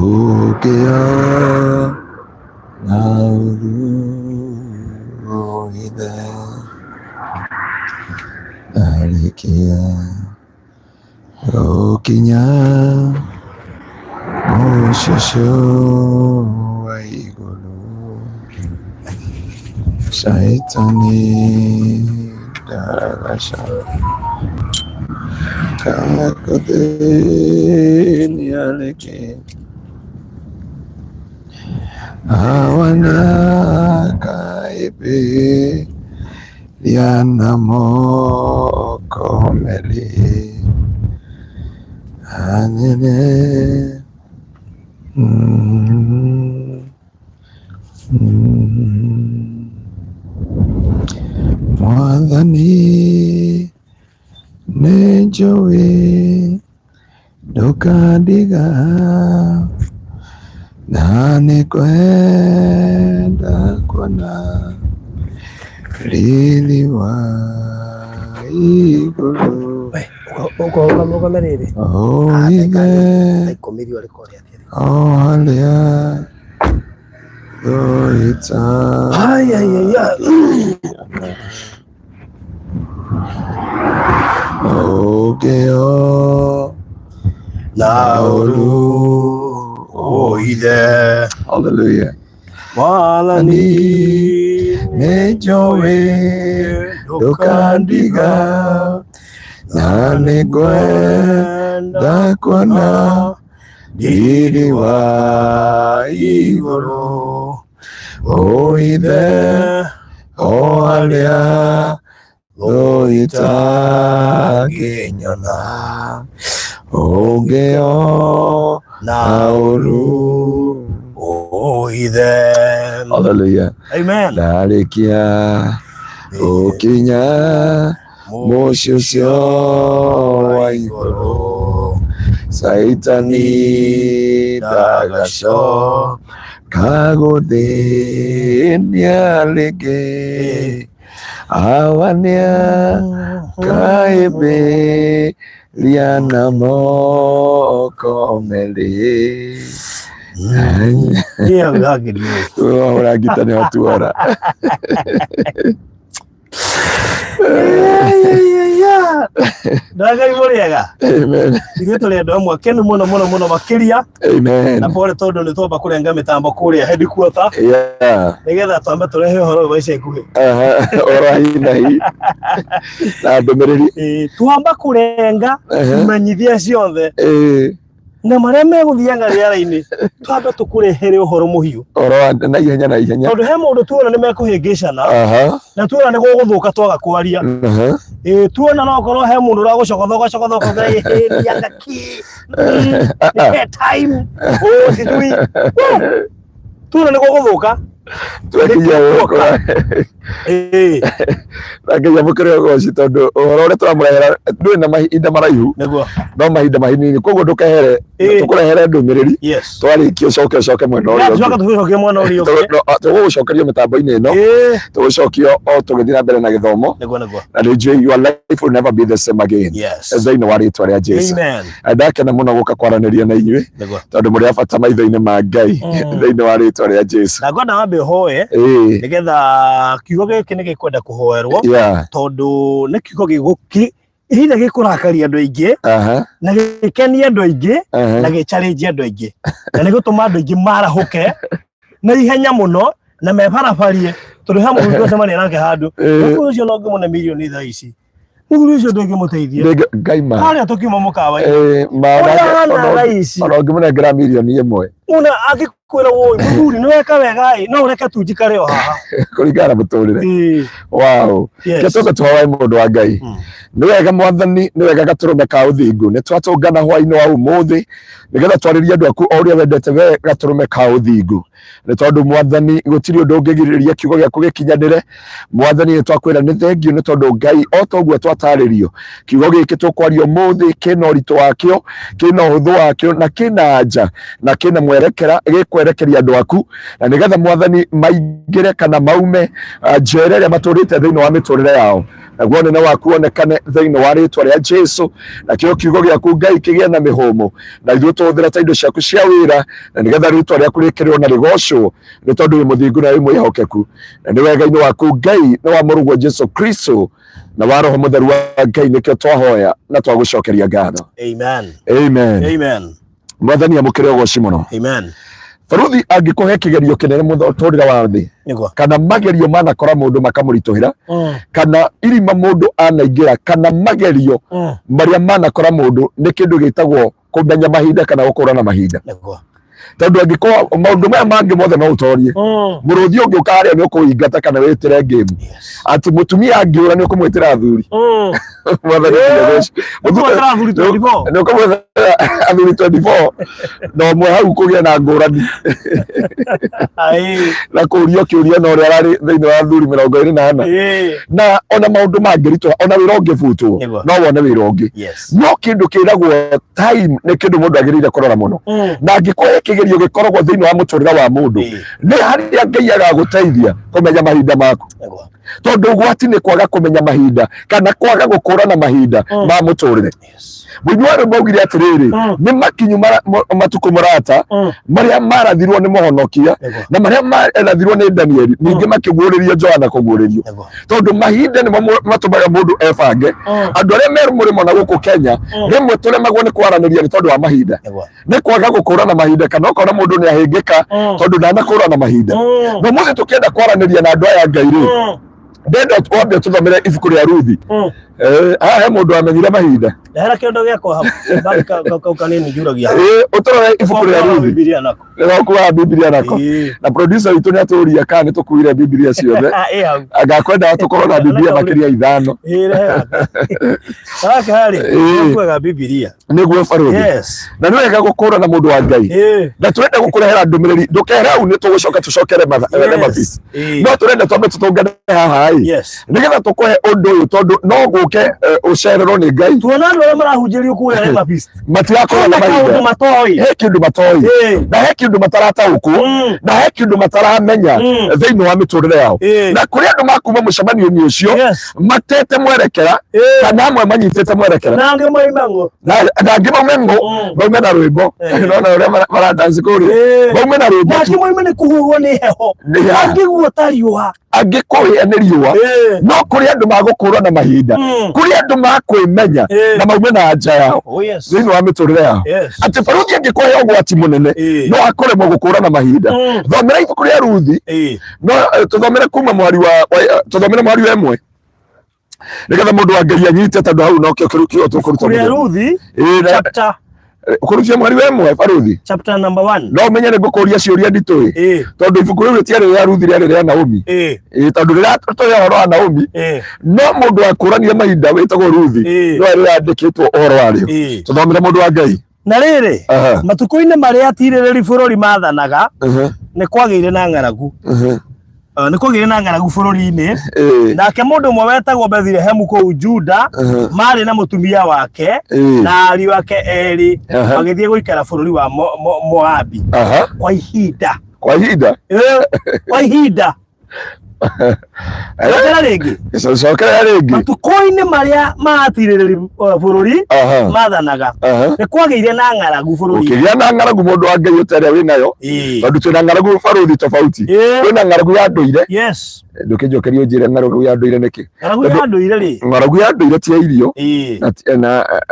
Ugea na uruhide alikia okinya mushusho wa igulu shaitani dagasha kakadeni alike awana kaipe liana moko meli anene mwathani nejowe dokadiga na nikwenda kuona lili wa igulu merere komiri wale kore halia doita ogeo nauru oide. Hallelujah. Walani nejowe dokandiga na nikwenda kuona lili wa igulu oithe ohalia doita ginyona ogeo nauru oithe. Hallelujah. Amen. Darikia ukinya mushusho wa igulu saitani dagasho kagodeni alike awania kaibe liana moko meli. Iya lagi dia. Orang kita ni watu ora. Ndaga iboriaga. Amen. Igituli andu amwe kenu muno makiria. Amen. Na pole tondu ni twamba kurenga mitambo kuria headquarter. Yeah. Nigetha twamba turehe horo wa ica ikuhi. Ora hina hi. Na ndumiriri. Twamba kurenga imenyithia ciothe. Na maria meguthianga riara-ini twamba tukurehere uhoro muhiu oro na ihenya tondu he mundu tuona ni mekuhingicana na tuona ni guguthuka twaga kwaria tuona no korwo he mundu uragucogothoka rianga ki time sijui tuona ni guguthuka twakinya gukora Nakinya mukire goci tondu uhoro uri turamurehera nduri na mahinda maraihu no mahinda mahinini koguo ndukehere tukurehere ndumiriri twarikio coke mwena urio tugucokerio mitambo-ini ino tugucokio o tugithii na mbere na githomo na ninjui your life will never be the same again thĩinĩ wa rĩtwa rĩa Jesu. Ndakena mũno gũka kwaranĩria na inyuĩ tondu muri abata maitho-ini ma Ngai thĩinĩ wa rĩtwa rĩa Jesu. Na ngona wambe hoe nigetha kiugo giki ni gikwenda kuhoerwo tondu ni kiugo giguki hitha gikurakaria andu aingi na gikenia andu aingi na gichallenge andu aingi na ni gutuma andu aingi marahuke na ihenya muno na mebarabarie tondu ha mundu acemania nake handu mundu ucio no ngimone milioni thaa ici mundu ucio ndungimuteithia Ngai ma haria tukiuma mukawa ona ngimũnengera milioni ĩmwe una agikwira woi muthuri ni weka wega no ureke tunjikare o haha kuringana na muturire wow ketoka twawae mundu wa Ngai ni wega mwathani ni wega gaturume ka uthingu ni twatungana hwaini wa umuthi nigetha twaririe andu aku o uria wendete we gaturume ka uthingu ni tondu mwathani gutiri undu ungigiriria kiugo giaku gikinyanire mwathani ni twakwira ni thengio ni tondu Ngai o toguo twataririo kiugo giki tukwaria umuthi kina uritu wakio kina uhuthu wakio na kina anja na kina mwerekera gikwerekeria andu aku na nigetha mwathani maingire kana maume njera iria maturite thiini wa miturire yao naguo nene waku onekane thĩinĩ wa rĩtwa rĩa Jesu, nakĩo kiugo gĩaku Ngai kĩgĩe na mĩhũmũ, na ithuĩ tũhũthĩre ta indo ciaku cia wĩra, na nĩgetha rĩtwa rĩaku rĩkĩrĩrwo na rĩgocwo, nĩ tondũ wĩ mũthingu na wĩ mwĩhokeku, na nĩ wega-inĩ waku Ngai nĩ wa mũrũguo Jesu Kristo na wa Roho Mũtheru wa Ngai nĩkĩo twahoya na twagũcokeria ngatho. Amen. Amen. Amen. Mwathani amũkĩre ũgooci mũno. Amen. Baruthi angĩkũhe kĩgerio kĩnene mũtũrĩre wa thĩ, kana magerio manakora mũndũ makamũritũhĩra, kana irima mũndũ anaingĩra, kana magerio marĩa manakora mũndũ, nĩ kĩndũ gĩtagwo kũmenya mahinda kana gũkũrana mahinda. Tondũ angĩkorwo maũndũ maya mangĩ mothe no ũtorie, mũrũthi ũngĩũka harĩa nĩ ũkũingata kana wĩtĩre ngĩmu, atĩ mũtumia angĩũra nĩ ũkũmwĩtĩra athuri. Mwathani nĩ ũkũmwĩtĩra athuri 24 na ũmwe hau kũgĩa na ngũrani na kũũrio kĩũria na ũrĩa ararĩ thĩinĩ wa athuri 24 na ona maũndũ mangĩritũha, ona wĩra ũngĩbutwo no wone wĩra ũngĩ. No kĩndũ kĩragwo time nĩ kĩndũ mũndũ agĩrĩire kũrora mũno, na angĩkorwo kĩgerio gĩkoragwo thĩinĩ wa mũtũrĩre wa mũndũ, nĩ harĩa Ngai agagũteithia kũmenya mahinda maku, tondũ ũgwati nĩ kwaga kũmenya mahinda kana kwaga gũkũrana mahinda ma mũtũrĩre. Mũini wa rwĩmbo augire atĩrĩrĩ, nĩ makinyu matukũ mũrata marĩa marathirwo nĩ Mũhonokia na marĩa marathirwo nĩ Danieli, ningĩ makĩguũrĩrio Johana kũguũrĩrio, tondũ mahinda nĩmo matũmaga mũndũ ebange. Andũ arĩa me mũrĩmo na gũkũ Kenya rĩmwe tũremagwo nĩ kwaranĩria nĩ tondũ wa mahinda, nĩ kwaga gũkũrana mahinda, kana ũkona mũndũ nĩ ahĩngĩka tondũ ndanakũrana mahinda. No mũthĩ tũkĩenda kwaranĩria na andũ aya Ngai-rĩ, ndenda twambe tũthomere ibuku rĩa Ruthi. He mũndũ amenyire mahinda. Ndahera kĩondo gĩakwa hau kanini njuragia. Ũtũrore ibuku rĩa Ruthi. Nĩgũkuaga Biblia nako. Na producer witũ nĩ atũria kana nĩ tũkuire Biblia ciothe. Agakwenda tũkorwo na Biblia makĩria 5. Nĩkuaga Biblia. Nĩguo Baruthi. Na nĩ wega gũkũrana mũndũ wa Ngai. Na tũrenda gũkũrehera ndũmĩrĩri, ndũkehere hau nĩ tũgũcoka tũcokere mabici. No tũrenda twambe tũtũngane haha nĩgetha tũkũhe ũndũ ũyũ, tondũ no gũke ũcererwo nĩ Ngai. Tuona andũ arĩa marahunjĩrio kũrĩa mabici matirakũrana mahinda, he kĩndũ matoĩ, na he kĩndũ matarataũkwo, na he kĩndũ mataramenya thĩinĩ wa mĩtũrĩre yao, na kũrĩ andũ makuma mũcemanio-inĩ ũcio matete mwerekera, kana amwe manyitĩte mwerekera, na angĩ maume ng'ũ, maume na rwĩmbo, nona ũrĩa maradansi kũrĩa, maume na rwĩmbo, angĩ maume nĩ kũhũrwo nĩ heho, angĩ guota riũa, angĩ kũhĩa nĩ riũa. No kũrĩ andũ magũkũrana mahinda, kũrĩ andũ makwĩmenya na maume na nja yao thĩinĩ wa mĩtũrĩre yao. Atĩ Baruthi angĩkũhe ũgwati mũnene no akoremwo gũkũrana mahinda. Thomera ibuku rĩa Ruthi, no tũthomere kuma mwari wa 1 nĩgetha mũndũ wa Ngai anyite, tondũ hau nokĩo kĩrũkio tũkũruta rĩa Ruthi chapter ũkũrutia mwari wa 1 Baruthi chapter number 1. No ũmenye nĩ ngũkũria ciũria nditũ, tondũ ibuku rĩu rĩtiarĩ rĩa Ruthi, rĩarĩ rĩa Naomi. Tondũ rĩrĩa tũtoya ũhoro wa Naomi, no mũndũ wakũrania mahinda wĩtagwo Ruthi no arĩa andĩkĩtwo ũhoro warĩo. Tũthomere mũndũ wa Ngai. Na rĩrĩ, matukũ-inĩ marĩa atirĩrĩri bũrũri maathanaga, nĩ kwagĩire na ng'aragu. Nĩ kwagĩire na ng'aragu bũrũri-inĩ, nake mũndũ ũmwe wetagwo Bethilehemu kũu Juda marĩ na mũtumia wake na ariũ ake erĩ magĩthiĩ gũikara bũrũri wa Moabi kwa ihinda. Kwa ihinda? Kwa ihinda. Cokera rĩngĩ. Matukũ-inĩ marĩa matirĩrĩri bũrũri maathanaga, nĩ kwagĩire na ng'aragu bũrũri. Ũkĩgĩa na ng'aragu mũndũ wa Ngai ũtarĩa wĩnayo, tondũ twĩna ng'aragu Baruthi tofauti. Kwĩna ng'aragu ya ndũire. Ndũkĩnjokerie ũnjĩre ng'aragu ya ndũire nĩkĩ? Ng'aragu ya ndũire rĩ? Ng'aragu ya ndũire ti ya irio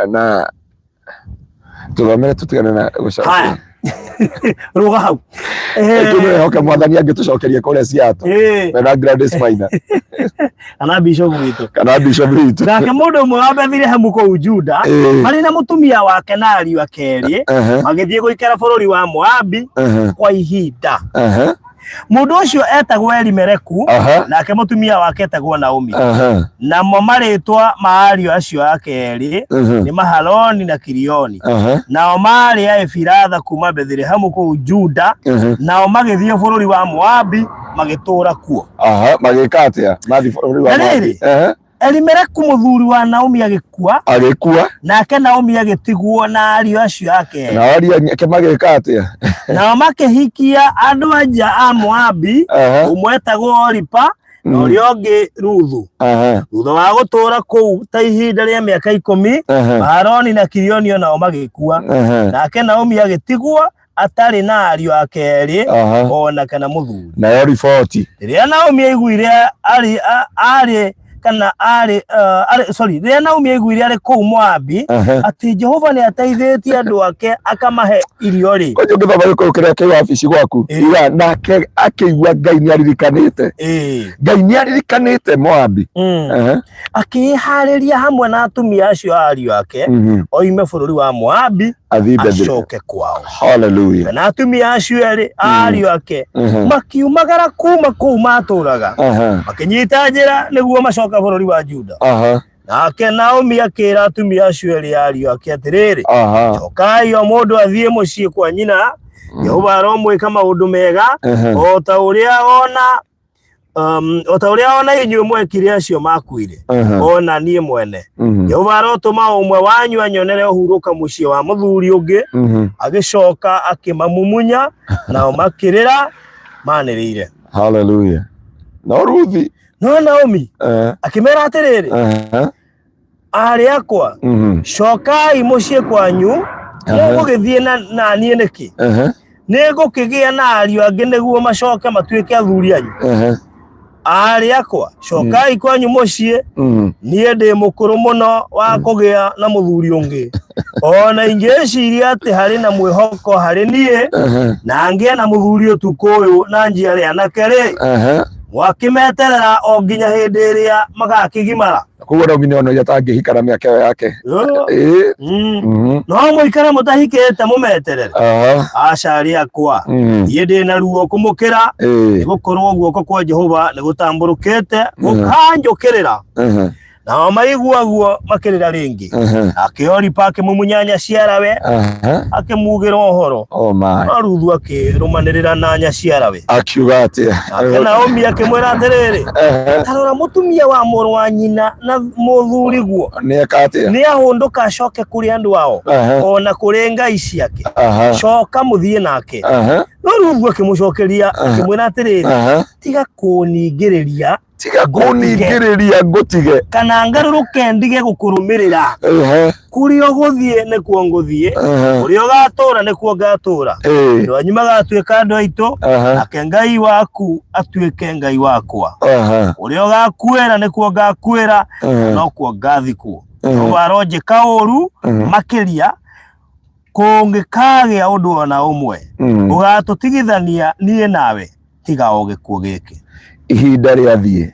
na tũthomere tũtigane na gũcokia. Ruga hau. Tũmehoke Mwathani angĩtũcokeria kũrĩa Seattle na Gladys Maina kana Bishop witũ. Nake mũndũ ũmwe wa Bethilehemu kũu Juda marĩ na mũtumia wake na ariũ ake erĩ magĩthiĩ gũikara bũrũri wa Moabi kwa ihinda. Mũndũ ũcio etagwo Elimeleku, nake mũtumia wake etagwo Naomi. Namo marĩtwa ma ariũ acio ake erĩ nĩ Mahaloni na Kilioni. Nao marĩ a Efiratha kuma Bethilehemu kũu Juda, nao magĩthiĩ bũrũri wa Moabi magĩtũũra kuo. Magĩka atĩa? Mathiĩ bũrũri wa Moabi. Elimeleku mũthuri wa Naomi agĩkua, nake Naomi agĩtigwo na ariũ acio ake. Na ariũ ake magĩka atĩa? Nao makĩhikia andũ anja a Moabi, ũmwe etagwo Oripa no rionge Ruthu thutha wa gutura kuu ta ihinda ria miaka 10 Maharoni na Kilioni nao magikua nake Naomi agitigwa atari na ariu ake eri ona kana muthuri nayo riboti riria Naomi aiguire riria Naomi aiguire ari kuu Moabi ati Jehova ni ateithĩtie andu ake akamahe irio ri ko jonge baba yuko kiria ke wabici gwaku ira nake akigwa Ngai ni aririkanite Ngai ni aririkanite Moabi akihariria hamwe na atumia acio ariu ake oime bururi wa Moabi acoke kwao. Hallelujah. Na atumia acio eri ariu ake makiumagara kuma kuu maturaga makinyita njira niguo macoka bururi wa Juda. Nake Naomi akira atumia acio eri ariu ake atiriri cokai o mundu athie mucii kwa nyina Jehova aromwika maundu mega o ta uria ona inyuĩ mwekire acio makuire ona niĩ mwene Jehova arotũma ũmwe wanyu anyonere ũhurũka mũciĩ wa mũthuri ũngĩ agĩcoka akĩmamumunya nao makĩrĩra manĩrĩire. Hallelujah. No Ruthi no Naomi akĩmera atĩrĩrĩ arĩ akwa cokai mũciĩ kwanyu mũgũgĩthiĩ na niĩ nĩkĩ nĩngũkĩgĩa na ariũ angĩ nĩguo macoke matuĩke athuri anyu ari akwa cokai kwanyu mucii niĩ ndĩ mũkũrũ mũno wa kũgĩa na mũthuri ũngĩ ona ingĩciria atĩ harĩ na mwĩhoko harĩ niĩ na ngĩe na mũthuri ũtukũ ũyũ na njiare anake rĩ mwakimeterera o nginya hĩndĩ ĩrĩa magakĩgimara koguo no nginya ono yatangĩhikara mĩaka ĩyo yake no mũikare mũtahikĩte mũmeterere acari akwa niĩ ndĩ na ruo kũmũkĩra nĩgũkorwo guoko kwa Jehova nĩgũtambũrũkĩte gũkanjũkĩrĩra nao maigua guo makĩrĩra rĩngĩ akĩoripa akĩmumunya nyaciarawe akĩmugĩra ũhoro Ruthu akĩrũmanĩrĩra na nyaciarawe akiuga atĩa Naomi akĩmwĩra atĩrĩrĩ tarora mũtumia wa mũrũ wa nyina na mũthuri guo nĩ ahũndũka acoke kũrĩ andũ ao ona kũrĩ ngai ciake coka mũthiĩ nake no Ruthu akĩmũcokeria akĩmwĩra atĩrĩrĩ tiga kũningĩrĩria ngutige kana ngarũrũke ndige gũkũrũmĩrĩra kũrĩa ũgũthiĩ nĩkuo ngũthiĩ kũrĩa ũgatũũra nĩkuo ngatũũra andũ anyu magatuĩka andũ aitũ nake Ngai waku atuĩke Ngai wakwa kũrĩa ũgakuĩra nĩkuo ngakuĩra nokuo ngathikwo aronjĩka ũũru makĩria kũngĩkagĩa ũndũ ona ũmwe ũgatũtigithania niĩ nawe tiga o gĩkuũ gĩkĩ. Ihinda rĩathiĩ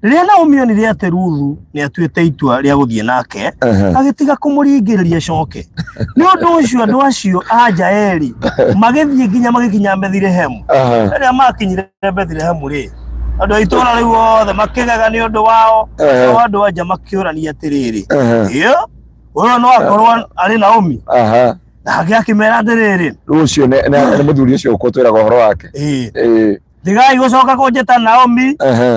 rĩrĩa Naomi onire atĩ Ruthu nĩ atuĩte itua rĩa gũthiĩ nake agĩtiga kũmũringĩrĩria coke nĩ ũndũ ũcio andũ acio anja eri magĩthiĩ nginya magĩkinya Bethilehemu rĩrĩa makinyire Bethilehemu rĩ andũ a itũũra rĩu othe makĩgega nĩ ũndũ wao andũ anja makĩũrania atĩrĩrĩ ũyũ no akorwo arĩ Naomi nake akĩmera atĩrĩrĩ rũciũ nĩ mũthuri ũcio ũkũtwĩraga ũhoro wake tigai gũcoka kũnjĩta Naomi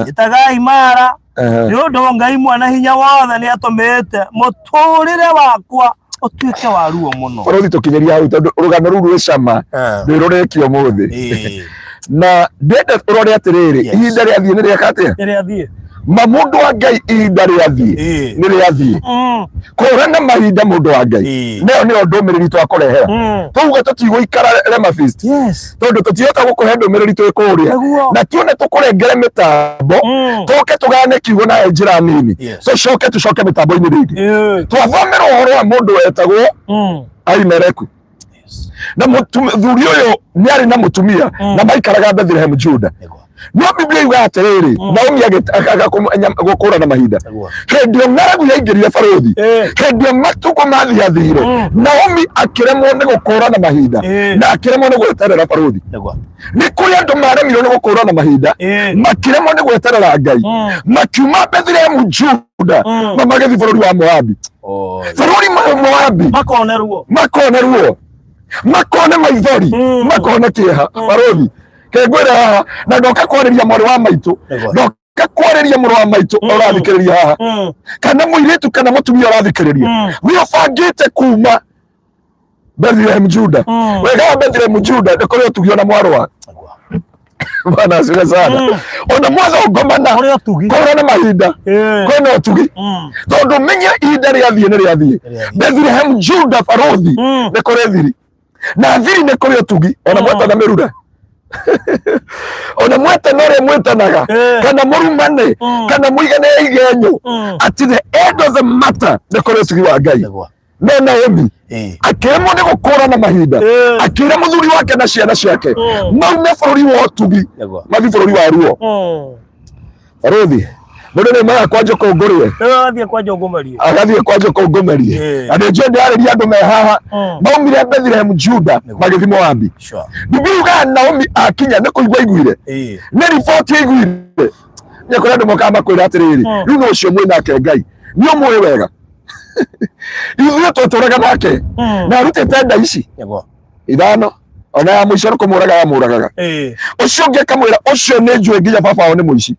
njĩtagai Mara nĩ ũndũ Ngai mwana hinya wothe nĩ atũmĩte mũtũrĩre wakwa ũtuĩke wa ruo mũno. Bũrũri tũkinyĩria hau tondũ rũgano rũu rwĩ cama rũrĩkio mũthĩ na ndenda ũrore atĩrĩrĩ ihinda rĩathiĩ nĩ rĩaka atĩa mũndũ wa Ngai ihinda rĩathiĩ nĩ rĩathiĩ kũrana mahinda mũndũ wa Ngai nayo nĩyo ndũmĩrĩri twakũrehera tuuge tũtigũikara Rema Feast tondũ tũtiũka gũkũhe ndũmĩrĩri twĩ kũrĩa na tuone tũkũrengere mĩtambo tũke tũgane kiugo na njĩra nini tũcoke mĩtambo-inĩ rĩngĩ twathomera ũhoro wa mũndũ wetagwo Aimeleku na mũthuri ũyũ nĩ arĩ na mũtumia na maikaraga Bethlehem Juda no Biblia yuga atĩrĩrĩ Naomi gũkũrana mahinda hĩndĩ ĩyo ng'aragu yaingĩrire barũthi hĩndĩ ĩyo matukũ mathiathire Naomi akĩremwo nĩ gũkũrana mahinda na akĩremwo nĩ gweterera barũthi nĩ kũrĩ andũ maremirwo nĩ gũkũrana mahinda makĩremwo nĩ gweterera Ngai makiuma Bethlehem Juda na magĩthiĩ bũrũri wa Moabi bũrũri wa Moabi makonerwo makone maithori makone kĩeha barũthi kengwĩra haha na ndoka kwarĩria mwarĩ wa maitũ ndoka kwarĩria mũrũ wa maitũ ũrathikĩrĩria haha kana mũirĩtu kana mũtumia ũrathikĩrĩria wĩ ũbangĩte kuma Bethlehem Juda wega Bethlehem Juda ndĩkorwo tugio na mwarũ wa Bana asifiwe sana. Ona mwaza ugomana kora na mahinda kwena utugi tondu menye ihinda riathie ni riathie Bethlehem Juda Farothi ni kore thiri na thiri ni kore utugi ona mweta na mirura ona mweta nore mwetanaga kana murumane kana muigane igenyo ati the end of the matter ni kore utugi wa Ngai na Naomi akiremo ni gukora na mahinda akira muthuri wake na ciana ciake maume bururi wa utugi mathi bururi wa ruo Farothi mundu ni mara kwanja kongorie agathie kwanja kongomerie ande jende ari andu me haha maumire Bethlehem Juda magithi Moabi bibiuga Naomi akinya ni kuigwa iguire ni report iguire ni kora andu moka makwira atiriri riu no cio mwina ke Ngai ni omwe wega ithuĩ twatũraga nake na arutĩte nda ici ithano ona ya mũico nĩ kũmũraga yamũragaga ũcio ũngĩ akamwĩra ũcio nĩ njũĩ nginya baba wao nĩ mũici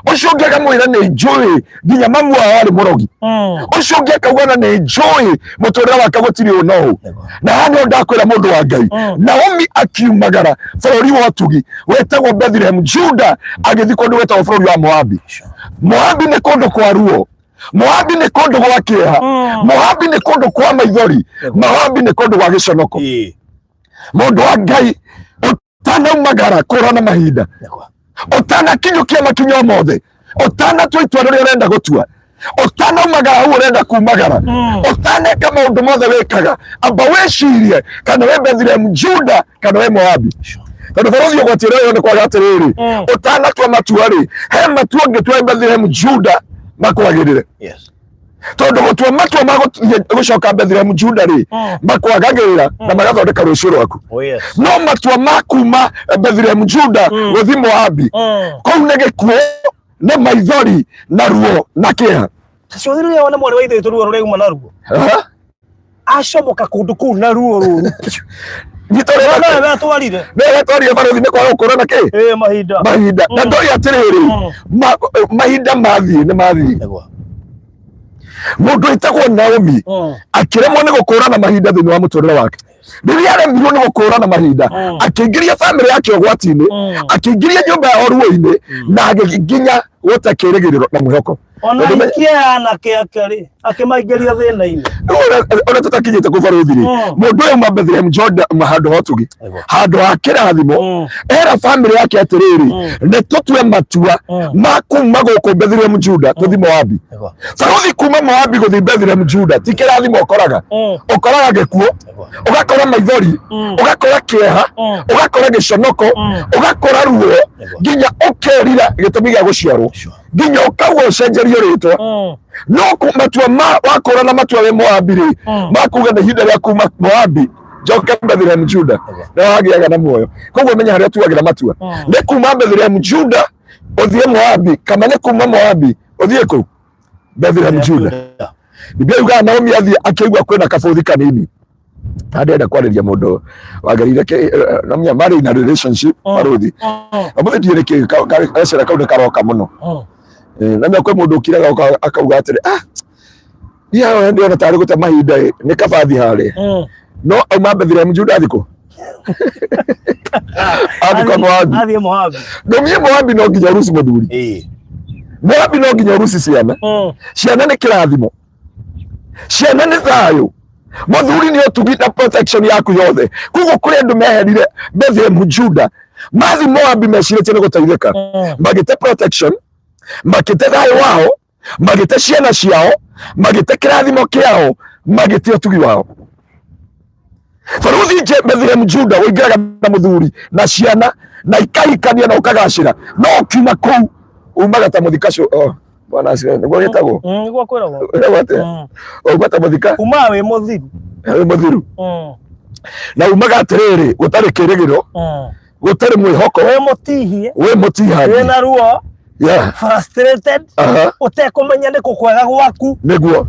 ũcio ũngĩ akamwĩra nĩ njũĩ nginya mamu wao arĩ mũrogi ũcio ũngĩ akauga na nĩ njũĩ mũtũrĩre wake gũtirĩ ũna ũũ na haha nĩho ndakwĩra mũndũ wa Ngai Naomi akiumagara bũrũri wa ũtugi wetagwo Bethlehem Juda agĩthiĩ kũndũ wetagwo bũrũri wa Moabi. Moabi nĩ kũndũ kwa ruo, Moabi ni kundu gwa kĩeha, Moabi ni kundu kwa maithori, Moabi ni kundu gwa gĩconoko. Mũndũ wa Ngai ũtanaumagara kũra na mahinda, ũtanakinyũkia makinya mothe, ũtanatua itua rĩrĩa ũrenda gũtua, ũtanaumagara hau ũrenda kumagara, ũtaneka maũndũ mothe wĩkaga, amba wĩcirie kana wĩ Bethlehem Juda kana wĩ Moabi. Tondũ bũrũri ũgwatĩre ũyũ nĩ kwaga atĩrĩrĩ, ũtanatua matua rĩ, he matua ũngĩtua Bethlehem Juda makwagĩrĩre. Tondu gutua matua ma gucoka Bethlehem Juda ri makwagagĩrĩra na magathondeka rũciũ rwaku. No matua ma kuma Bethlehem Juda guthi Moabi kũu nĩ gĩkuũ na maithori na ruo na kĩeha. Tacio rĩrĩa wona mwarĩ wa ithe witũ ruo rũrauma na ruo acomoka kũndũ kũu na ruo rũu nĩwe twarire Farothi nĩ kwaga gũkũra na kĩ mahinda na ndoi atĩrĩrĩ mahinda mathiĩ nĩ mathiĩ. Mũndũ wĩtagwo Naomi akĩremwo nĩ gũkũra na mahinda thĩinĩ wa mũtũrĩre wake. Rĩrĩa aremirwo nĩ gũkũra na mahinda akĩingĩria famĩlĩ yake ũgwati-inĩ, akĩingĩria nyũmba ya ruo-inĩ na agĩkinya gũte kĩĩrĩgĩrĩro na mwĩhoko. Ona ikia anake ake rĩ akĩmaingĩria thĩna-inĩ. Ona tũtakinyĩte kũ Farothi rĩ, mũndũ ũyũ ma Bethlehem Juda handũ ha ũtugi, handũ ha kĩrathimo, era famĩlĩ yake atĩrĩrĩ, nĩ tũtue matua ma kuma gũkũ Bethlehem Juda tũthi Moabi. Farothi kuma Moabi gũthi Bethlehem Juda ti kĩrathimo ũkoraga, ũkoraga gĩkuũ, ũgakora maithori, ũgakora kĩeha, ũgakora gĩconoko, ũgakora ruo, nginya ũkerira gĩtũmi gĩa gũciarwo, nginya ũkauga ũcenjerio rĩtwa. No matua wakũra na matua wĩ Moabi rĩ, makuga nĩ ihinda rĩa kuma Moabi njoke Bethlehem Juda na wagĩaga na muoyo. Koguo menya harĩa tuagĩra matua, nĩ kuma Bethlehem Juda ũthiĩ Moabi kana nĩ kuma Moabi ũthiĩ kũ Bethlehem Juda. Biblia yugaga Naomi athiĩ akĩigua kwĩna kabũthi kanini, ndenda kwarĩria mũndũ wangarire namenya marĩ na relationship Farothi ũmũthĩ ndiũĩ nĩkĩ gacĩra kau nĩ karoka mũno. Na kwĩ mũndũ ũkiraga akauga atĩrĩ niĩ ndĩrona tarĩ gũte mahinda nĩ kabathi harĩa, no auma Bethlehem Juda athikũ athikũ Moabi. Ndũmie Moabi no nginya ũruci mũthuri, Moabi no nginya ũruci ciana, ciana nĩ kĩrathimo, ciana nĩ thayũ, mũthuri nĩ ũtugi na protection yaku yothe. Koguo kũrĩ andũ meherire Bethlehem Juda mathi Moabi mecirĩtie nĩ gũteithĩka, magĩte protection, magĩte thayũ wao, magĩte ciana ciao, magĩte kĩrathimo kĩao, magĩte ũtugi wao. Farothi Bethlehem Juda ũingĩraga na mũthuri na ciana na ikahikania na ũkagacĩra, no ũkiuma kũu umaga ta mũthikacio. Bwana asifiwe. Nĩguo gĩtagwo nĩguo kwĩragwo ũgwata mũthika uma wĩ mũthiru na umaga atĩrĩrĩ gũtarĩ kĩĩrĩgĩro, gũtarĩ mwĩhoko, wĩ mũtihani, wĩna ruo, frustrated, ũtekũmenya nĩkũ kwega gwaku. Nĩguo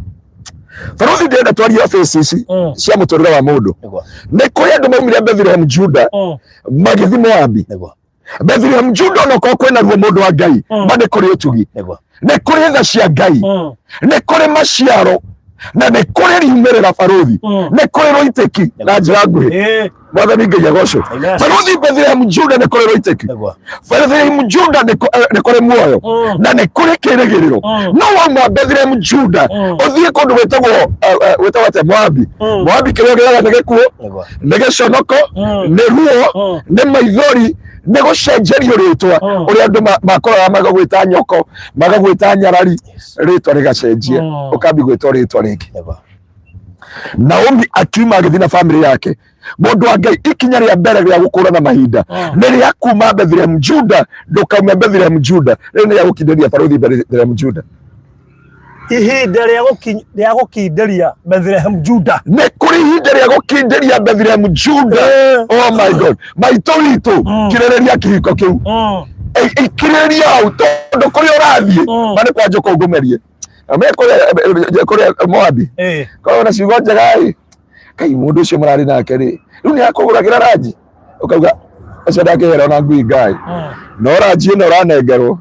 Farothi ndĩrenda twarie face ici cia mũtũrĩre wa mũndũ. Nĩ kũrĩ andũ maumire Bethlehem Juda magĩthi Moabi. Bethlehem Juda no kwĩna ruo mũndũ wa Ngai, ma nĩ kũrĩ ũtugi, nĩ kũrĩ tha cia Ngai, nĩ kũrĩ maciaro na nĩ kũrĩ riumĩrĩra Farothi, nĩ kũrĩ rũitĩki na njĩra nguhĩ. mwathani Ngai agocwo baruthi Bethlehem Juda nĩ kũrĩ Roiteki Bethlehem Juda nĩ kũrĩ muoyo na nĩ kũrĩ kĩĩrĩgĩrĩro no wauma Bethlehem Juda ũthiĩ kũndũ gwĩtagwo atĩa Moabi kĩrĩa gĩaga nĩ gĩkuũ nĩ gĩconoko nĩ ruo nĩ maithori nĩ gũcenjerio rĩtwa ũrĩa andũ makoraga magagwĩta nyoko magagwĩta nyarari rĩtwa rĩgacenjia ũkambi gwĩtwo rĩtwa rĩngĩ. Naomi akiuma agĩthiĩ na family yake mũndũ wa Ngai ikinya rĩa mbere rĩa gũkũrana mahinda nĩ rĩa kuma Bethlehem Juda ndũkauma Bethlehem Juda rĩu nĩ rĩa gũkindĩria baruthi Bethlehem Juda ihinda rĩa gũkindĩria Bethlehem Juda nĩ kũrĩ ihinda rĩa gũkindĩria Bethlehem Juda oh my God maitũ witũ kirĩrĩria kĩhiko kĩu ikirĩrĩria hau tondũ kũrĩa ũrathiĩ na nĩ kwanja kũngũmerie kũrĩa Moabi korwo na ciugo njega Kai mũndũ ũcio mũrarĩ nake rĩ rĩu nĩ akũgũragĩra ranji ũkauga ũcio ndakĩhera ona ngui Ngai no ranji ĩno ũranengerwo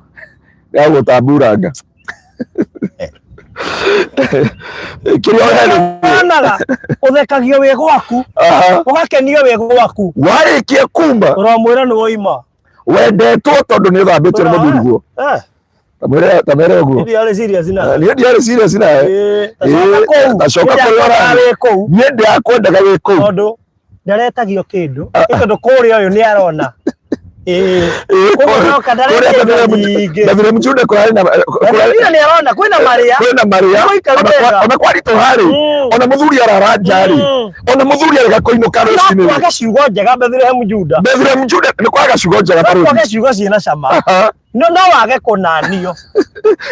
ya gũtamburanga kĩrĩa ũheanaga ũthekagio wĩ gwaku ũgakenio wĩ gwaku warĩkia kuma ũramwĩra nĩ woima wendetwo tondũ nĩ ũthambĩtio nĩ mũthuriguo tamere ũguo ndiarĩ serious na niĩ ndiarĩ serious na acoka kũrĩ kũu niĩ ndiakwendaga wĩ kũu tondũ ndaretagio kĩndũ tondũ kũrĩa ũyũ nĩ arona Bethlehem Juda nĩ arona kwĩna marĩa ona kwaritũ harĩ ona mũthuri araranjarĩ ona mũthuri arega kũinũka rũcinĩ kwaga ciugo njega Bethlehem Juda nĩ kwaga ciugo njega kwaga ciugo ciĩna cama no wage kũnanio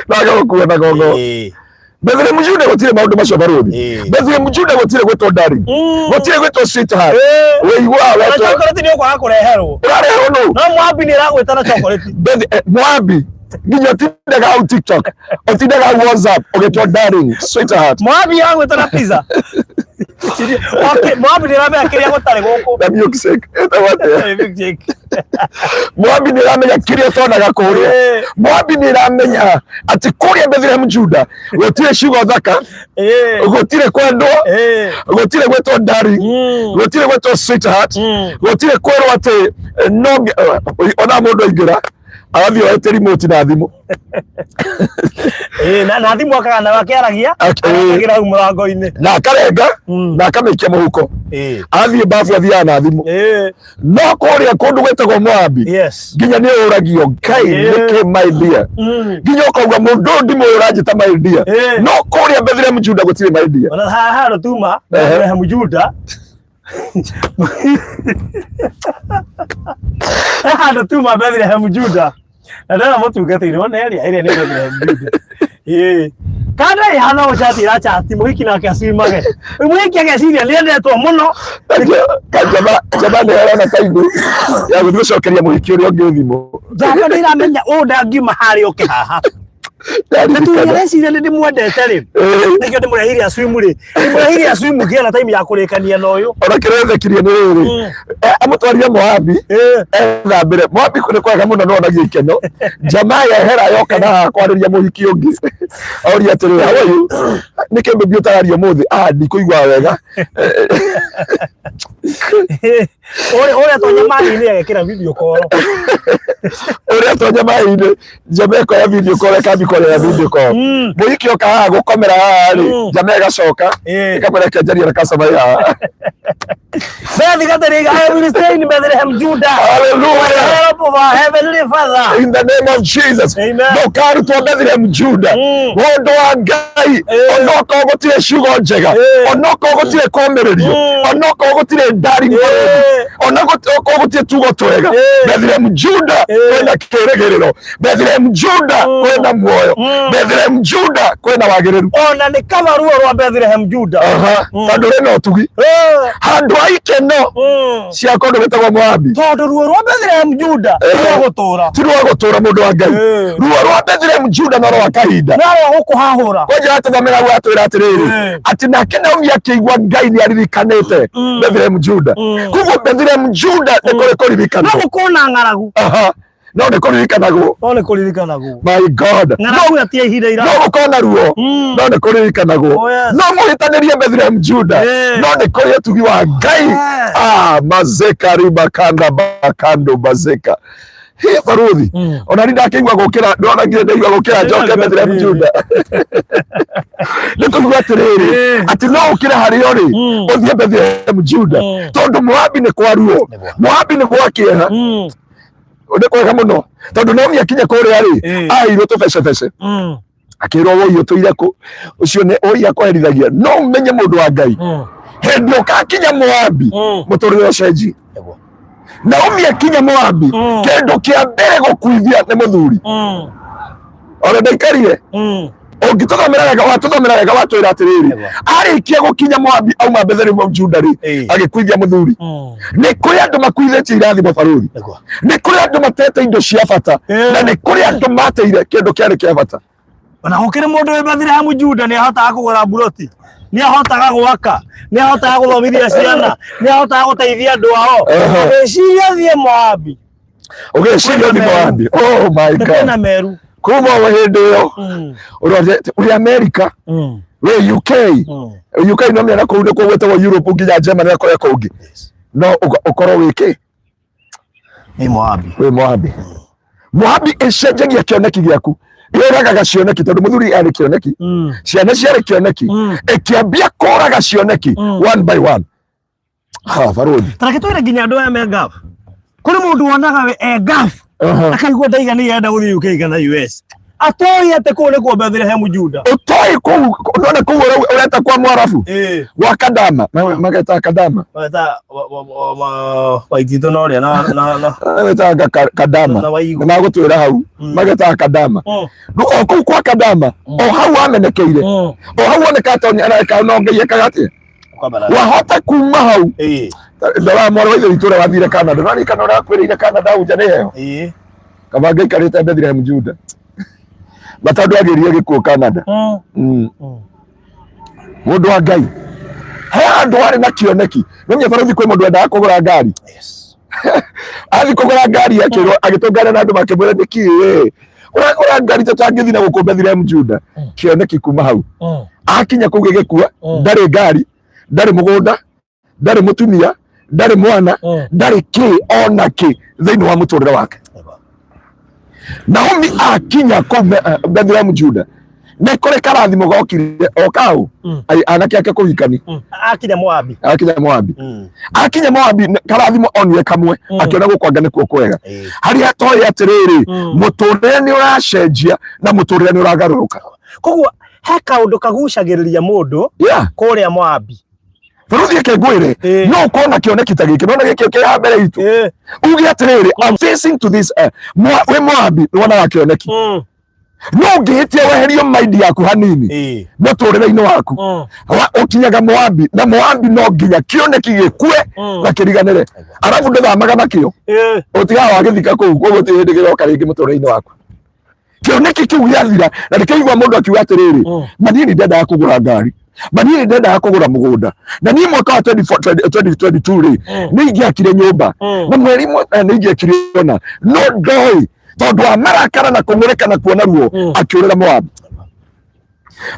no wage gũkuo na gogo Bethlehem Juda gũtirĩ maũndũ macio baruthi Bethlehem Juda gũtirĩ gwĩtwo darling gũtirĩ gwĩtwo sweetheart wĩiguaga chocolate nĩ ũkwaga kũreherwo ũrareherwo nũ no Moabi nĩ ĩragwĩta na chocolate Moabi nginya ũtindaga hau TikTok ũtindaga hau WhatsApp ũgĩtwo darling sweetheart Moabi ĩragwĩta na pizza Moabi nĩ ĩramenya kĩrĩa gũtarĩ gũkũ na milkshake Moabi nĩ ĩramenya kĩrĩa ũtonaga kũrĩa Moabi nĩ ĩramenya atĩ kũrĩa Bethlehem Juda gũtirĩ ciugo thaka gũtirĩ kwendwo gũtirĩ gwĩtwo darling gũtirĩ gwĩtwo sweetheart gũtirĩ kwĩrwo atĩ ona mũndũ aingĩra agathiĩ oete remote na thimũ na thimũ akagana akĩaragia akagĩra hau mũrango-inĩ na akarenga na akamĩikia mũhuko athiĩ babu athiaga na thimũ no kũrĩa kũndũ gwĩtagwo Moabi nginya nĩ ũragio Ngai nĩkĩ my dear nginya ũkauga mũndũ ndimũ ũranjĩta my dear no kũrĩa Bethlehem Juda gũtirĩ my dear ona haha tuma Bethlehem Juda haha tuma Bethlehem Juda na ndana mũtungatĩri wona ĩrĩa nĩ Bethlehem Juda kana ihana ũchatira chati mũhiki nake acimage mũhiki ageciria nĩendetwo mũno jaba nĩ arona kaigũ ya gũthiĩ gũcokeria mũhiki ũrĩa ũngĩ thimũ jaba nĩ iramenya ũndangiuma harĩ ũke haha Nĩtũreciria nĩ ndĩmwendete rĩ nĩkĩo ndĩmũrehire acimu rĩ ndĩmũrehire acimu kĩana time ya kũrĩkania na ũyũ ona kĩrethekirie nĩ rĩrĩ amũtwarire Moabi ethambĩre Moabi nĩ kwega mũno no onagia ikeno jamaa yehera yoka na kwarĩria mũhiki ũngĩ oria atĩrĩ how are you nĩkĩ mbĩ ũtararia mũthĩ ndikũigua wega ũrĩa tonya maĩ-inĩ agekĩra video call ũrĩa tonya maĩ-inĩ jamaa ĩkoya video call ĩkamĩkorera video call mũhiki oka haha gũkomera haha rĩ jamaa ĩgacoka ĩkamũrekia njaria na customer haha I will stay in Bethlehem Juda. Hallelujah. Help of our heavenly Father. In the name of Jesus. Amen. No karu to Bethlehem Juda. Wondo wa Ngai. Onoko gũtirĩ ciugo njega. Onoko gũtirĩ kũũmĩrĩrio. Onoko gũtirĩ ndari. Onoko gũtirĩ tugo twega. Bethlehem Juda kwĩna kĩĩrĩgĩrĩro. Bethlehem Juda kwĩna muoyo. Bethlehem Juda kwĩna wagĩrĩru. Ona nĩ kama ruo rwa Bethlehem Juda. Tondũ rĩna ũtugi. Handũ ha ikeno cia kũndũ gwĩtagwo Moabi. Tondũ ruo rwa Bethlehem Juda ti rwa gũtũũra mũndũ wa Ngai. Ruo rwa Bethlehem Juda no rwa kahinda. No rwa gũkũhahũra. Kwanja atũthomera gwatwĩra atĩrĩrĩ atĩ nake Naomi akĩigua Ngai nĩ aririkanĩte Bethlehem Juda. Kuguo Bethlehem Juda nĩ kũrĩ kũririkanwo. No gũkũna ng'aragu. no ne kuririkanago my god no atia ihinda ira no ukona ruo no ne kuririkanago no muhitanirie Bethlehem Juda no ne kuri tugi wa Ngai mazeka riba kanda bakando bazeka he baruthi ona rinda akigwa gukira ndona ngire ndaigwa gukira njoke Bethlehem Juda niko gwatiriri ati no ukira hari yori uthie Bethlehem Juda tondu Moabi ni kwa ruo Moabi ni kwa kieha ndiko muno tondu Naomi akinya kuri ari airo to fece akirwo woyo tuire ku ucio ne oya kwerithagia no menye mundu wa Ngai hindi ukakinya Moabi muturire ucenji Naomi akinya Moabi kendo kia mbere gukuithia ni muthuri ora ndaikarire ungituthamiraga watwira atiriri arikia gukinya Moabi auma Bethlehem Juda ri agikuithia muthuri ni kuri andu makuithitie irathimo baruthi ni kuri andu matete indo cia bata na ni kuri andu mateire kendo kiari kia bata ona gukire mundu we Bethlehem Juda ni ahotaga kugura buroti ni ahotaga gwaka ni ahotaga guthomithia ciana ni ahotaga guteithia andu ao eciria thie Moabi Moabi oh my god na meru kuma hindi yo uri America we UK no mena kuude ko wete wa Europe nginya Germany ko kungi no ukoro wiki ni Moabi ecenjagia kioneki giaku iraga cioneki tondu muthuri ari kioneki ciana ciari kioneki ekiambia koraga cioneki one by one baruthi tarake twira nginya andu aya me gaf kuri mundu wonaga we gaf akaigua ndaiga ni yenda guthii UK kana US atoi ate kule kwa Bethlehem Juda utoi ku none ku ureta kwa Mwarafu wa Kadama mageta Kadama waigito no ria na weta Kadama na gutwira hau mageta Kadama no ku kwa Kadama o hau amenekeire o hau oneka toni areka no ngai kagati wahota kuma hau ndawa moro ile itura wathire Canada nani kana rakwirire Canada uja neyo kabanga ikarite Bethlehem Juda batandu agirie gikuo Canada mundu wa Ngai he andu ari na kioneki nomye baruthi kwe mundu enda kugura ngari athi kugura ngari akirwo agitungana na andu makimwira niki uragura ngari tatangithi na guku Bethlehem Juda kioneki kuma hau akinya kuge gikuo ndari ngari ndari mugunda ndari mutumia ndari mwana ndari ki ona ki thiini wa muturire wake Naomi akinya ko Bethlehem Juda ne kore karathimo gokire okau anake ake kuhikani akinya Moabi akinya Moabi karathimo onire kamwe akiona gukwanga ne kwega hari atoi atiriri muturire ni uracenjia na muturire ni uragaruruka koguo he kaundu kagucagiriria mundu kuria Moabi baruthi ke gwire no kona kioneki tagiki nona giki ke ha mbere itu ugi atiriri I'm facing to this we Moabi wana wa kioneki no ngihitie weherio mind yaku hanini muturire-ini waku ukinyaga Moabi na Moabi no nginya kioneki gikue na kiriganire arabu ndithamaga nakio utigaga wagithika kuu koguo ti hindi giroka ringi muturire-ini waku kioneki kiu giathira na ndikaigua mundu akiuga atiriri manini ndenda kugura ngari manini ndenda kugura mugunda na ni mwaka wa 2022 ri ni ngiakire nyumba na mweri ni ngiakire ona no ndoi tondu wa marakara na kumurika na kuona ruo akiurira Moabi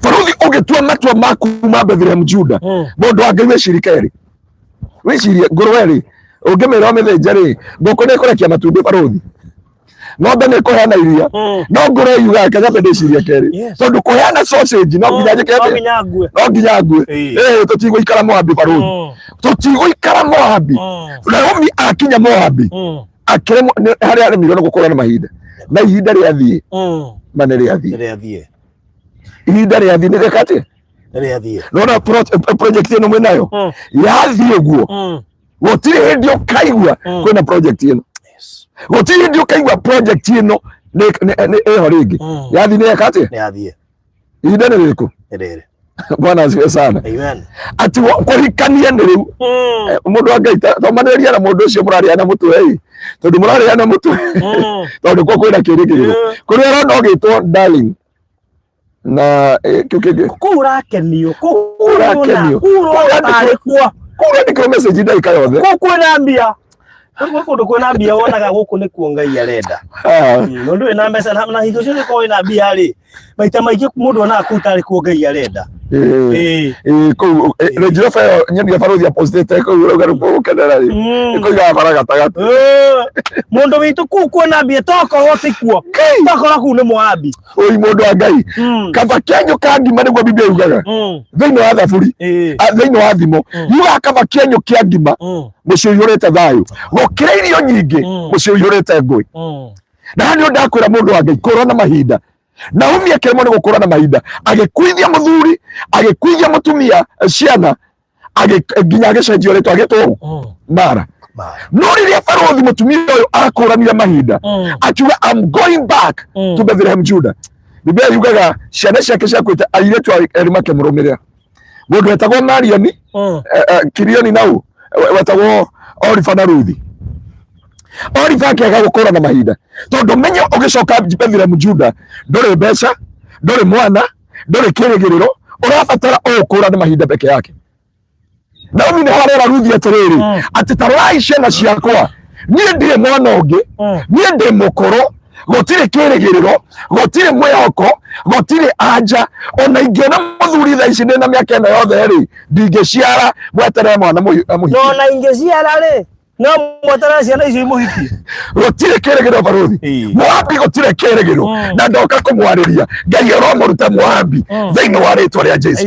baruthi ugitua matua maku ma Bethlehem Juda mundu wa Ngai wicirie ngurweri ungimira omithinja ri ngoko ni kurekia matumbĩ baruthi ng'ombe ni kuheana iria no ngure yuga kaga ndiciria keri tondu kuheana sausage no nginya njikete no nginya ngue tutiguikara Moabi baruthi tutiguikara Moabi Naomi akinya Moabi akire hari ari migoro gukora na mahinda na ihinda riathie mane riathie ihinda riathie ni rekate riathie no project ino mwenayo yathie guo gutiri hindi ukaigua kwina project ino gutiri hindi ukaigua project ino ni eho ringi yathie ni rekate yathie ihinda ni riku Bwana asifiwe sana. Amen. Ati kurikania ni riu mundu wa Ngai tomaniria na mundu ucio murariana mutu tondu murariana mutu tondu kwa kwina kirigiriro kuri arona ogitwo darling na kurakenio kura ndikiro message ndai kayothe kwina mbia Kundu kwina mbia wonaga guku ni kuo Ngai arenda. Mundu wina mbeca na hingo cio ko wina mbia ri maita maingĩ mundu onaga kuu tari kuo Ngai arenda. Kuu Range Rover nyoni ya barothi ya postete kuu ugaruka kenera ri ikoiga bara gatagati. Mundu witu kuu kwina mbia tokorwo ti kuo tokorwo kuu ni Moabi. Oi mundu wa Ngai kaba kenyo kandi mane gwa Biblia yugaga thiini wa thaburi thiini wa thimo yuga kaba kenyo kia ngima mucio yurete thayo gukira irio nyingi mucio yurete ngui na ni ndakwira mundu wa Ngai korona mahinda na umie kemo ni gukorana mahinda agikuithia muthuri agikuithia mutumia ciana nginya agicenjio ritwa agitwo Mara no riria barothi mutumia uyu akuranire mahinda akiuga I'm going back to Bethlehem Judah. Biblia yugaga ciana ciake ciakwite airetu eri makemurumirira mundu wetagwo Marioni Kirioni nau wetagwo Oliver na Ruthi. Oliver akiaga gukorana mahinda tondu menye ugicoka Bethlehem Judah ndore mbeca ndore mwana ndore kirigiriro urabatara ukurana mahinda peke yake. Na mimi ni harera Ruthi atiriri ati tarai ciana ciakwa nie ndire mwana ungi nie ndi mukoro gotire kirigiriro gotire mwihoko gotire anja ona ingiona muthuri tha ici ndina miaka ino yothe ri ndingiciara mwetere mwana muhiki no na ingiciara ri no mwetere ciana icio muhiki gotire kirigiriro barothi Moabi gotire kirigiriro na ndoka kumwariria Ngai aromuruta Moabi thiini wa ritwa ria Jesu.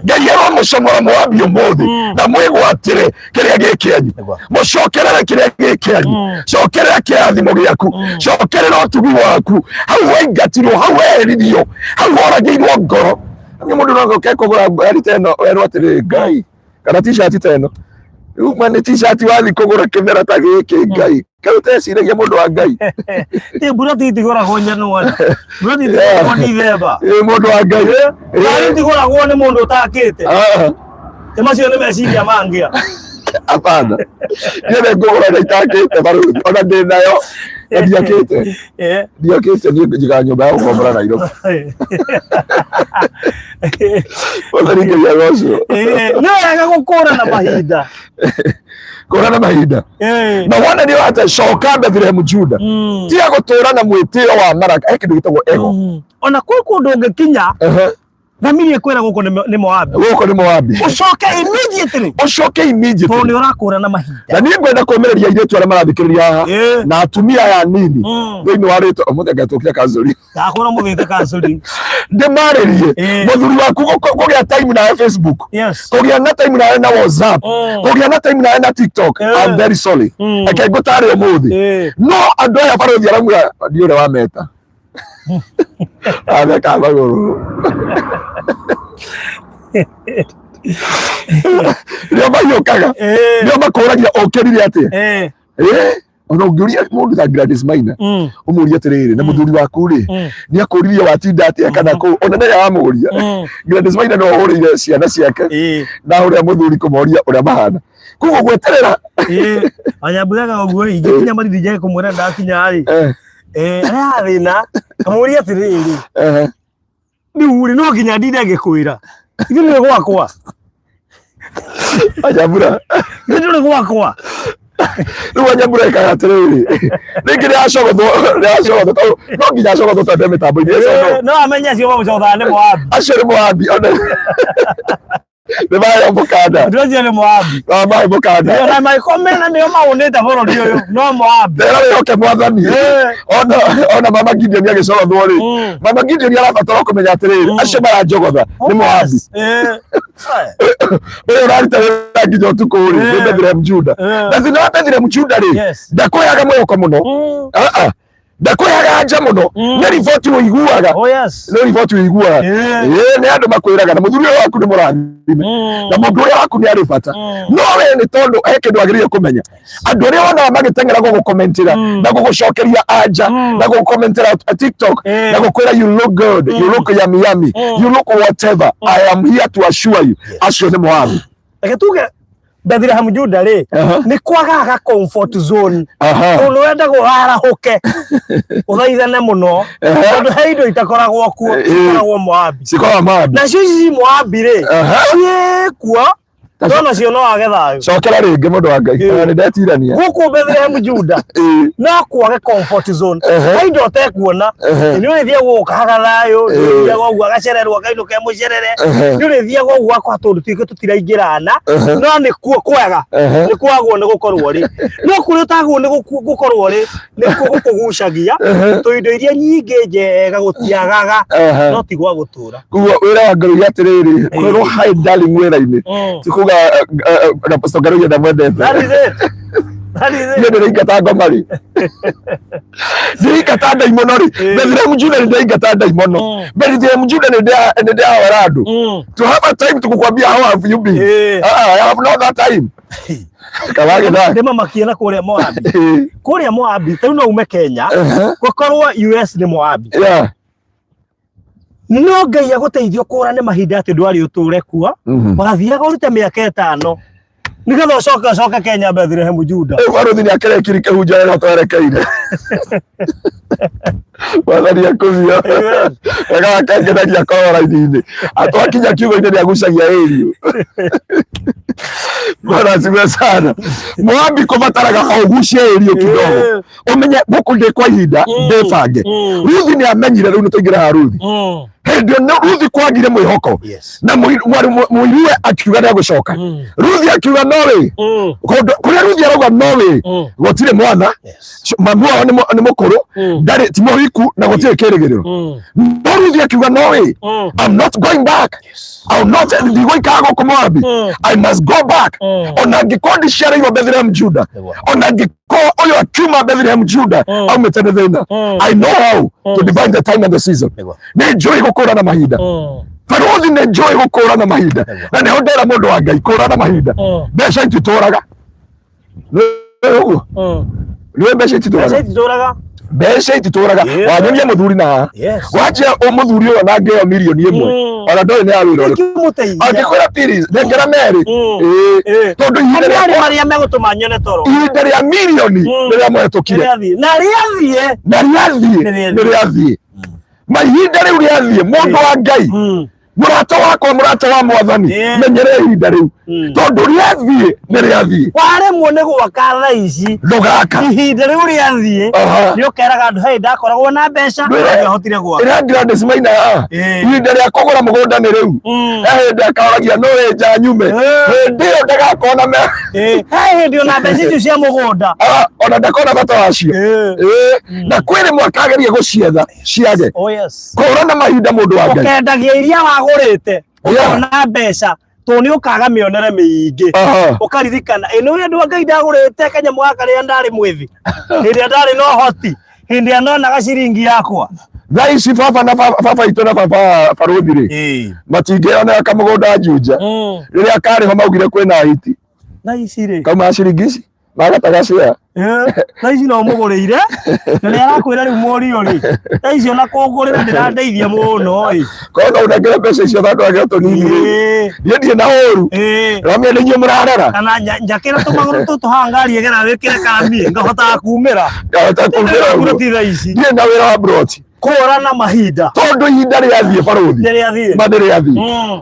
Ngai aromucomora Moabi umuthi na mwigwatire kiria gikianyu mucokerere kiria gikianyu cokerera kirathimo giaku cokerera utugi waku hau waingatirwo hau weririo hau orageirwo ngoro ni mundu no goke kugura ngari teno werwo atiri Ngai kana t-shirt teno uma ni t-shirt wathi kugura kimera ta giki Ngai kaute ciragia mundu wa Ngai ti bura ti tigora honya no wana bura ti tigora ni theba mundu wa Ngai ti tigora go ni mundu utakite macio ni meciria mangia apana yeye ngora na itakite barothi ona ndinayo ndiakite ndiakite ni jiga nyumba yao kwa Nairobi wala ninge ya rozo no yaga gukorana mahinda korana mahinda na wana ni wata shoka Bethlehem Judah ti aguturana mwitio wa maraka ekindu gitagwo ego ona kuko ndungikinya Family kwera guko ni Moabi. Guko ni Moabi. Ucoke immediately. Toni urakura na mahinda. Na ni ngwenda kumereria iretu ara marathikiriria na atumia ya nini. Thiini wa rito omuthe tukira kanzuri. Ndakora muthite kanzuri. Ndimaririe muthuri waku kugia time na Facebook. Kugia na time na WhatsApp. Kugia na time na TikTok. I'm very sorry. Akaigutari umuthi. No andu aya barothi aramura ndiure wa meta. Ana kama goro. Ndio mayokaga. Ndio makoragia okerire ati. Ona ngiuria mundu ta Gladys Maina. Umuria atiriri na muthuri waku ri. Ni akuririe watinda ati kana ku ona nda ya muria. Gladys Maina no hurire ciana ciake. Na uria muthuri kumoria uria mahana. Kugo gweterera. Anyaburaga oguo inginya maridi je kumwera ndakinya ari. Ara thina amuria atiriri ni uri no ginya ndinde gikwira igine gwakwa Anyabura ndinde gwakwa no Anyabura ka atiriri nikiri acogotho no ginya acogotho ta mitambo ine no amenya cio bamucotha ni Moabi acio ni Moabi ona ni baya mukanda ndio ni Moabi baya mukanda na mai komena ndio mauneta boro ndio no Moabi ndio yoke mwathani ona mama Gideon agicogotho ri mama Gideon arabatara kumenya atiriri acio marajogotha ni Moabi oyo rarita nginya utuku ri Bethlehem Judah na thina Bethlehem Judah ri ndakoyaga mwoko muno ndakoyaga anja muno ni riboti uiguaga ni riboti uiguaga ni andu makwiraga na muthuri waku ni murathime na mundu uria waku ni ari bata no we ni tondu ekindu agiriye kumenya andu ria wana magitengera gugukomentira na gugucokeria anja na gugukomentira TikTok na gukwira you look good you look yummy you look whatever I am here to assure you acio ni Moabi agetuge Bethlehem Judah ri ni kwagaga comfort zone tondu wenda guhara huke uthaithane muno tondu heindo itakoragwo kuo ikoragwo Moabi sikora Moabi na cio Moabi ri ciekuo Ndona cio no agetha. Cokera ringi mundu wa Ngai. Kana ndetirania. Guku Bethlehem Juda. No kwage comfort zone. Aindo te kuona. Ni urithia guka hagathayo, ni urithia gwa gacererwo Ngai ke mucerere. Ni urithia gwa kwa tondu twike tutiraingirana. No ni kuo kwega. Ni kwagwo ni gukorwo ri. No kuri utagwo ni gukorwo ri. Ni kugucagia. Tuindo iria nyingi njega gutiagaga. No ti gwa gutura. Kuo wira wa Ngai atiriri. Kwirwo hi darling wira-ini. Tikuga na Pastor Ngai ndamwendete. That is it. Ndio ndirigata ngomari. Ndirigata ndaimono ri. Bethlehem Juda ndirigata ndaimono. Bethlehem Juda ndia waradu. To have a time to kukwambia how have you been? I have not that time. Kawage da. Ndema makiena kuria Moabi. Kuria Moabi tau no ume Kenya. Gukorwo US ni Moabi. Yeah. No Ngai aguteithio kurane mahinda ati ndwari uture kuo. Wagathiaga urute miaka 5. Nigetha coka Kenya Bethlehem Juda. Waruthi ni akere kirike hunja na twerekeire. Wathani akumio. Ega akengereria kora-ini. Atwakinya kiugo-ini ni agucagia area. Bwana siwe sana. Moabi kubataraga ugucie area kidogo. Umenye guku ndi kwa ihinda ndebange. Ruthi ni amenyire riu nituingira Ruthi. Ndio Ruthi kwagire mwihoko na muirue akiuga ni agucoka. Ruthi akiuga nowe kuria Ruthi arauga nowe gutire mwana mamu wao ni mukuru ndari ti muhiku na gutire kirigiriro. No Ruthi akiuga nowe I'm not going back. I'm not ndigoikaga ku Moabi. I must go back. Ona ngikondi ciareirwo Bethlehem Juda. Ona ngiko oyo akiuma Bethlehem Juda aumete na thina. I know how to divide the time and the season. Ni joy gukura na mahinda. Faruthi ni joy gukura na mahinda. Na ni ndera mundu wa Ngai kura na mahinda. Mbeca ititoraga. Ni mbeca ititoraga. Mbeca ititoraga. Wanyumia muthuri na wacha umuthuri uyo na ngeo milioni imwe. Ona ndoi ni awiro ri. Akikwira piri ndengera meri. Tondu ihinda ria maria megutuma nyone toro. Ihinda ria milioni ria mwetukire. Na riathie. Mahinda riu riathie mundu wa Ngai. Murata wakwa murata wa Mwathani menyere ihinda riu tondu riathie ni riathie. Waremwo ni gwaka thaa ici ndugaka ihinda riu riathie ni ukeraga andu hey ndakoragwo na mbeca ngahotire gwaka ira Gladys Maina ihinda ria kugura mugunda ni riu ndio akaoragia no enja nyume ndio ndagakona me ndio na mbeca icio cia mugunda ona ndakona bata wacio na kwire mwakageria gucietha ciage korona mahinda mundu wa Ngai ukendagia iria wagurite ukona mbeca to ni ukaga mionere miingi ukaririkana ino ria ndu Ngai ndagurite Kenya mwaka ria ndari mwithi hindi ndari no hoti hindi anona gaciringi yakwa thaici baba na baba itu na baba Faruthi ri matingeona kamugunda Juja riria kariho maugire kwina hiti thaici ri kama ciringi ici magataga thaici no mugurire na ni arakwira riu morio ri thaici ona kugurira ndirandeithia muno kono unagera mbeca icio thandu agera tunini ndie na uru ramia ni nyu murarera kana njakira tumaguru tutuhangarie gera wikire kamie ngahota kumira ngurati thaici ndie na wira wa broti kora na mahinda tondu ihinda riathie Faruthi riathie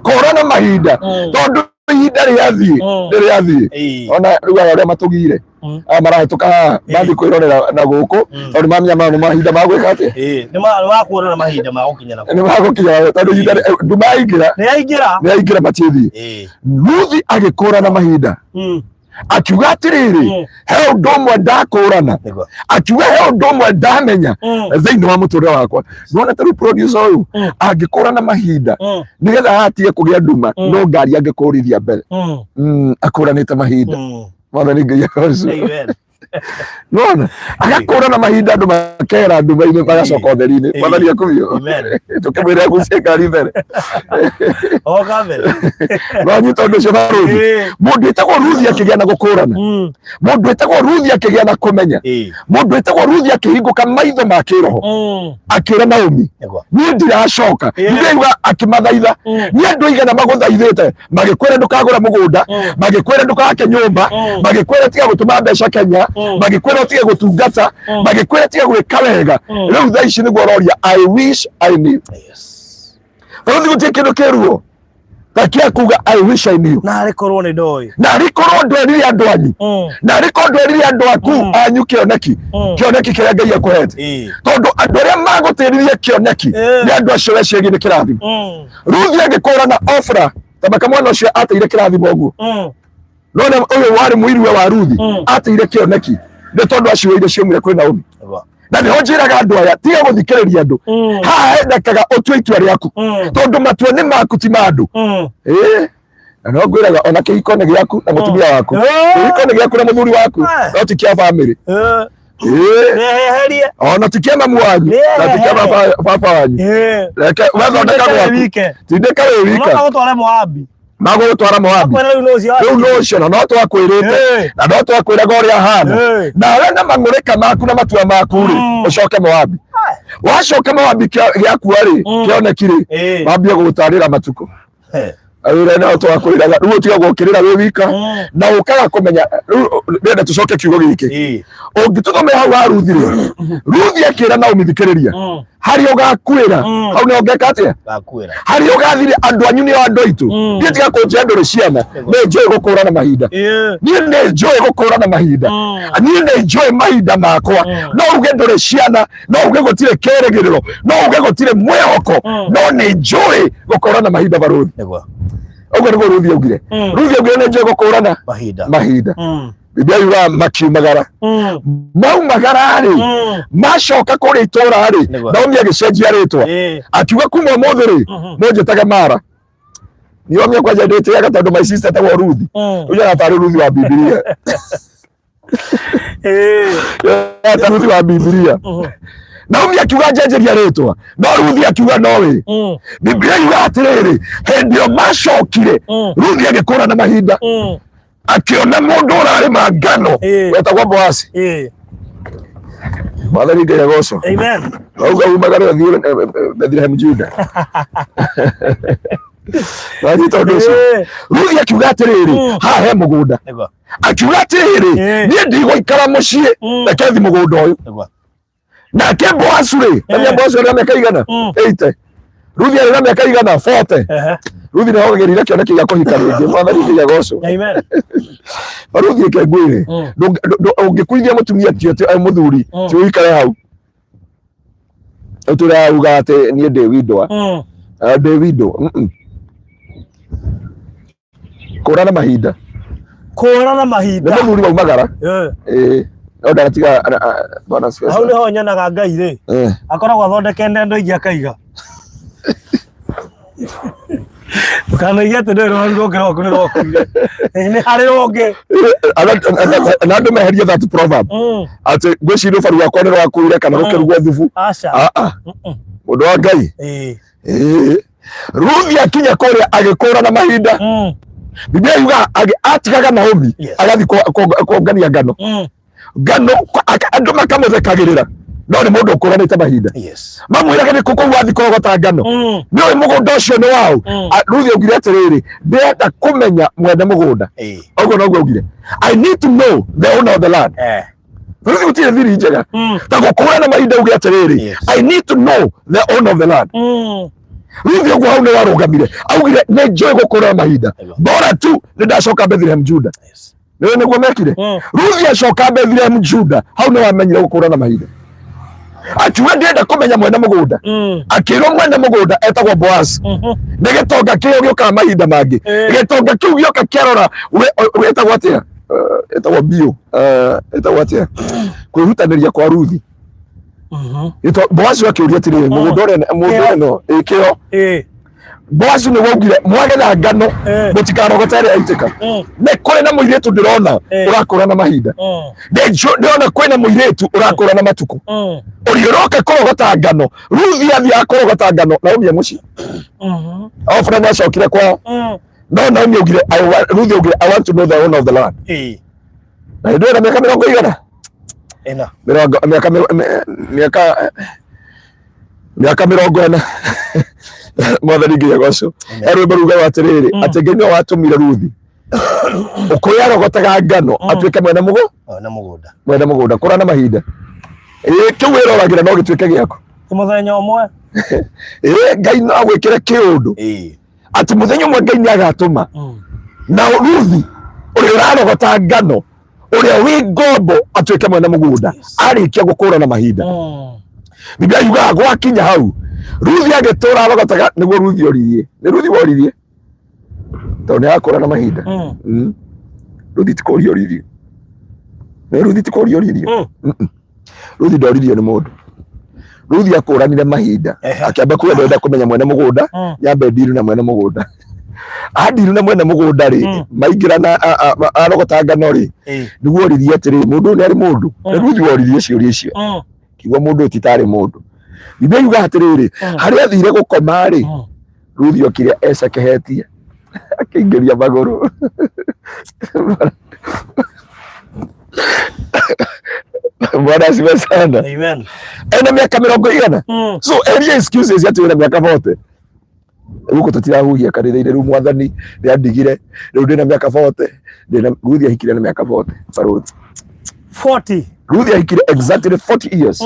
kora na mahinda tondu ihinda riathie ona ruga ria matugire marahituka bathi kwirorera na guku tondu mamia mano mahinda magwika ati ni wakuona na mahinda magukinya na ni magukinya tondu ihinda ndumaigira ni matithie Ruthi agikura na mahinda akiuga atiriri he undu umwe ndakurana akiuga he undu umwe ndamenya thiini wa muturire wakwa nona taru producer uyu angikura na mahinda nigetha atie kugia nduma no ngari angikurithia mbere akuranite mahinda Mwathani Ngai akocu nona agakura na mahinda andu makera nduma-ini magacoka utheri-ini Mwathani akumio tukimwira gucie ngari mbere no tondu ucio Faruthi mundu etagwo Ruthi akigia na gukurana mundu etagwo Ruthi akigia na kumenya mundu etagwo Ruthi akihinguka maitho ma kiroho akira Naomi ni ndiracoka ndiuga akimathaitha ni andu igana maguthaithite magikwira ndukagura mugunda magikwira ndukake nyumba magikwira tiga gutuma mbeca Kenya magikwira tiga gutungata magikwira tiga gwika wega riu thaa ici niguo roria I wish I knew Faruthi gutie kindu kiruo takia kuga I wish I knew na arikorwo ni ndoi na arikorwo ndwerire andu anyu na arikorwo ndwerire andu aku anyu kioneki kiria Ngai akuhete tondu andu aria magutiririe kioneki ni andu acio weciagie ni kirathimo Ruthi agikora na Ofra tabaka mwana ucio ateire kirathimo uguo nona uyu wari muiriwe wa Ruthi ateire kioneki ni tondu acio ire ciumire kwi Naomi na niho njiraga andu aya tiga guthikiriria andu haha endekaga utue itua riaku tondu matua ni maku ti mandu na no ngwiraga ona kihiko-ini giaku na mutumia waku kihiko-ini giaku na muthuri waku no ti kia family neheherie ona ti kia mamu wanyu na ti kia baba wanyu reke wathondeka gwaku tindika wi wika magutware Moabi magutwara Moabi riu no ucio no twakwirite na no twakwiraga uria hana na we na mang'urika maku na matua maku ri ucoke Moabi wacoka Moabi giaku ri kioneki ri wambie gugutarira matuko awira no twakwiraga riu tiga gukirira wi wika na ukaga kumenya rende tucoke kiugo giki ungituthomera hau wa Ruthi ri Ruthi akira Naomi thikiriria hari ugakwira hau ni ongeka atia gakwira hari ugathire andu anyu ni andu aitu ni tiga kunjia nduri ciana ni njoi gukura na mahinda ni njoi gukura na mahinda ni njoi mahinda makwa no uge nduri ciana no uge gutire kerigiriro no uge gutire mwehoko no ni njoi gukura na mahinda Ruthi ugo ni Ruthi augire Ruthi augire ni njoi gukura na mahinda Biblia yuga makiumagara maumagara ri macoka kuri itura ri Naomi agicenjia ritwa akiuga kuma mothe ri munjitaga Mara niomia kwanja nditiaga tondu my sister tagwo Ruthi uja na tari Ruthi wa Biblia ya Ruthi wa Biblia Naomi akiuga njenjeria ritwa no Ruthi akiuga nowe Biblia yuga atiriri hendio macokire Ruthi agikura na mahinda akiona mundu urarima ngano wetagwo Boazi Mwathani Ngai agocwo amen auga umagara thiure Bethlehem Juda Wani tondu ucio Ruthi akiuga atiriri haha he mugunda akiuga atiriri nie ndigũikara mucii reke thi mugunda uyu nake Boazi ri na Boazi ri miaka igana 80 Ruthi ari na miaka igana 40 Ruthi na hogerire kioneki gia kuhika ringi Mwathani Ngai agocwo amen Ruthi ke ngwire ungikuithia mutumia tio muthuri ti uikare hau uturauga ati nie ndi widwa ndi widow kura na mahinda na muthuri waumagara onda tiga bwana special hau niho nyonaga Ngai ri akoragwo athondekene ndo ingi akaiga kana yete ndo ngogera ko ndo kuire ni hari roge na ndo meheria that proverb ati gwicirio faru wakwa ndo wakuire kana rukerugwa thubu mundu wa Ngai Ruthi akinya kuria agikura na mahinda Biblia yuga atigaga Naomi agathi kongania ngano andu makamuthekagirira no ni mundu ukuranite mahinda mamwiraga ni kuko wathi kogota ngano ni uyu mugunda ucio ni wao Ruthi augire atiriri ndenda kumenya mwene mugunda uguo noguo augire I need to know the owner of the land Ruthi gutire thiri njega ta gukura na mahinda augire atiriri I need to know the owner of the land Ruthi uguo hau ni warugamire augire ni njoi gukura na mahinda bora tu ni ndacoka Bethlehem Juda niwe niguo mekire Ruthi acoka Bethlehem Juda hau ni wamenyire gukura na mahinda akiuga ndenda kumenya mwene mugunda akirwo mwene mugunda etagwo Boazi ni gitonga kiyo gioka mahinda mangi gitonga kiu gioka kiarora etagwo atia etagwo bio etagwo atia kwihutaniria kwa Ruthi Boazi akiuria atiri mugunda no ikio Boazi ni waugire mwagetha ngano mutikarogota ria aitika ne kuri na muiretu ndirona urakura na mahinda ndirona kwina muiretu urakura na matuku uriroka kurogota ngano Ruthi athia kurogota ngano Naomi muci Ofra na acokire kwa no Naomi augire Ruthi augire I want to know the owner of the land na ndio miaka 20 ena miaka 40 Mwathani Ngai agocwo erwe ruga watiriri ati Ngai no watumire Ruthi ukuyarogotaga ngano atuike mwene mugunda kura na mahinda kiu wiroragira no gituike giako muthenya umwe Ngai no agwikire kiundu ati muthenya mwe Ngai ni agatuma na Ruthi uria urarogota ngano uria wi ngombo atuike mwene mugunda arikia gukura na mahinda. Biblia yuga gwakinya hau Ruthi agitura arogotaga niguo Ruthi oririe ni Ruthi woririe to ni akura na mahinda. Ruthi tikori oririe ni Ruthi tikori oririe Ruthi ndoririo ni mundu. Ruthi akuranire mahinda akiamba kuga ndenda kumenya mwene mugunda yambe ndiru na mwene mugunda adiru na mwene mugunda ri maingira na arogota ngano ri niguo oririe atiri mundu ni ari mundu ni Ruthi woririe ciuria icio kiugo mundu titari mundu. Biblia yuga atiriri haria athire gukoma ri Ruthi okire ecakehetie akingiria maguru Bwana asifiwe sana. Amen. Ena miaka 100. So area excuses yatu ena miaka 40. Uko tutirahugia kanitha-ini riu mwathani ni andigire riu ndina miaka 40 ndina Ruthi ahikire na miaka 40 Ruthi 40 Ruthi ahikire exactly 40 years.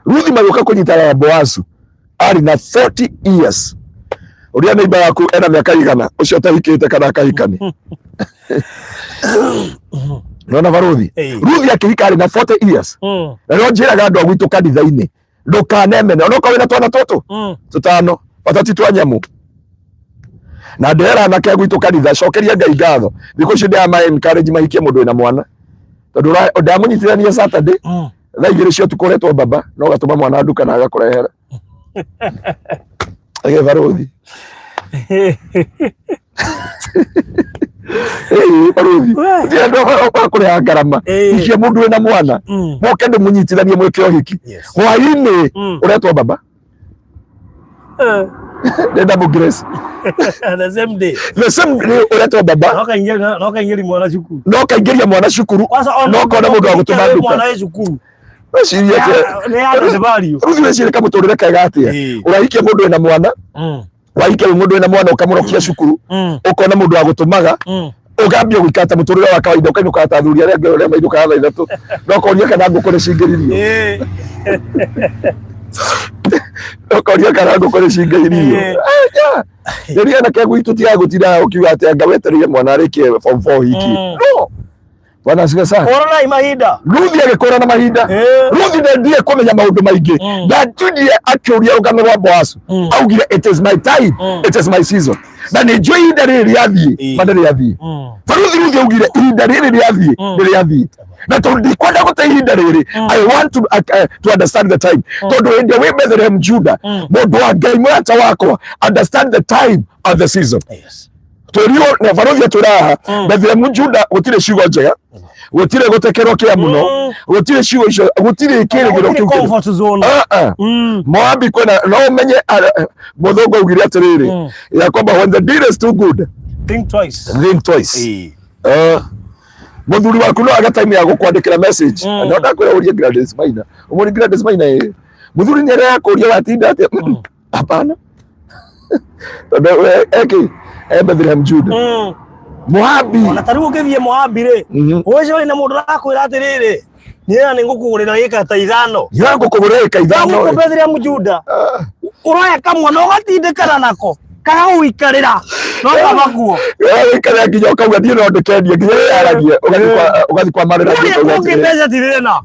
Ruthi magioka kunyitana Boazu ari na 40 years. Uria neighbor yaku ena miaka igana ucio tahikite kana akahikani Nona Ruthi Ruthi akihika ari na 40 years. Na njiraga andu agwitu kanitha-ini ndukanemene onoka wina twana tutu tutano batati twa nyamu na ndera na kia gwitu kanitha cokeria Ngai ngatho thikũ ici ndĩa ma encourage mahikie mũndũ wĩna mwana tondu ndamunyitithania Saturday thaa 2 cio tukoretwo baba no gatũma mwana nduka na agakũrehera ageva Ruthi Ruthi ndio ndo akũreha ngarama ikia mũndũ wĩna mwana moke ndĩmunyitithanie mwĩke ũhiki hwaĩ-inĩ ũretwo baba double grace the same day uretwo baba no kaingiria mwana cukuru no kona mundu wa gutuma nduka mwana cukuru Ruthi wecirika muturire kega atia urahikia mundu wina mwana wahikia mundu wina mwana ukamurokia cukuru ukona mundu wa gutumaga ugambia gwikata muturire wa kawaida ukainuka ta athuri aria ngero mainuka thaa 3 no koria kana nguko ni cingiririo okoria kana nguko ni cingiririo Ndio na kego itu tia gutira ukiuga ati anga wetereire mwana arikie form 4 hiki no Bwana asifiwe sana. Korona imahinda. Ruthi agikora na mahinda. Ruthi ndiye kumenya maundu maingi. Ndatuthie akiuria rugano rwa Boazu. Augire it is my time, it is my season. Na ni njoi ihinda riri riathie, madari riathie. Ruthi augire ihinda riri riathie, riathie. Na tondu kwenda gute ihinda riri, I want to understand the time. Tondu ende we Bethlehem Judah, mundu wa Ngai mwata wako understand the time of the season. Yes. Torio na Varothia turaha Bethlehem Judah gutire ciugo njega gutire gutekerwo kia muno gutire ciugo icio gutire kirigiro kiu comfort zone Moabi kwena no menye muthungu augire atiriri ya kwamba when the deal is too good think twice muthuri waku no aga time ya gukwandikira message no ndakwira urie Gladys Maina umuri Gladys Maina muthuri nyere yakuria watinda ati hapana eki Bethlehem Judah Moabi ona tariu ngithie Moabi ri ucio ina mundu arakwira atiriri niya ningukugurira ika ta 5 ya ngukugurira ika 5 ko Bethlehem Judah uroya kamwe no gatindikana nako kana uikarira no tabakuo uikarira nginya ukauga thie no ndikendie nginya yaragie ugathi kwa marira ukipeza tirena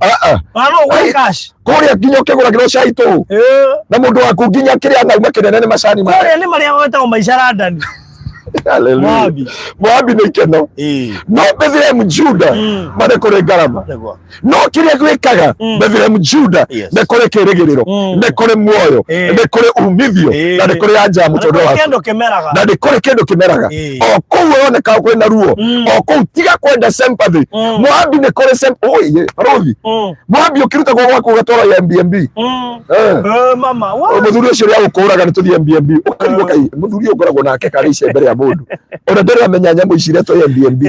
no we cash kuria nginya ukiguragirwo cai tu na mundu waku nginya kiria nauma kinene ni macani ma kuria ni maria weta maishara ndani Hallelujah. Moabi ni keno. No Bethlehem Judah mare kore ngarama. No kiria gwikaga Bethlehem Judah ne kore kirigiriro ne kore muoyo ne kore umithio na ne kore anja mutondo wako na ne kore kendo kimeraga o kuone ka kwena ruo o ku tiga kwenda sympathy Moabi ne kore oye Ruthi Moabi ukiruta kwa gwako ugatwara ya Airbnb mama muthuri ucio ria ukuraga ni tuthie Airbnb ukariwo kai muthuri ukoragwo nake kari ice mbere ya mundu ona ndere amenya nyamu icire to Airbnb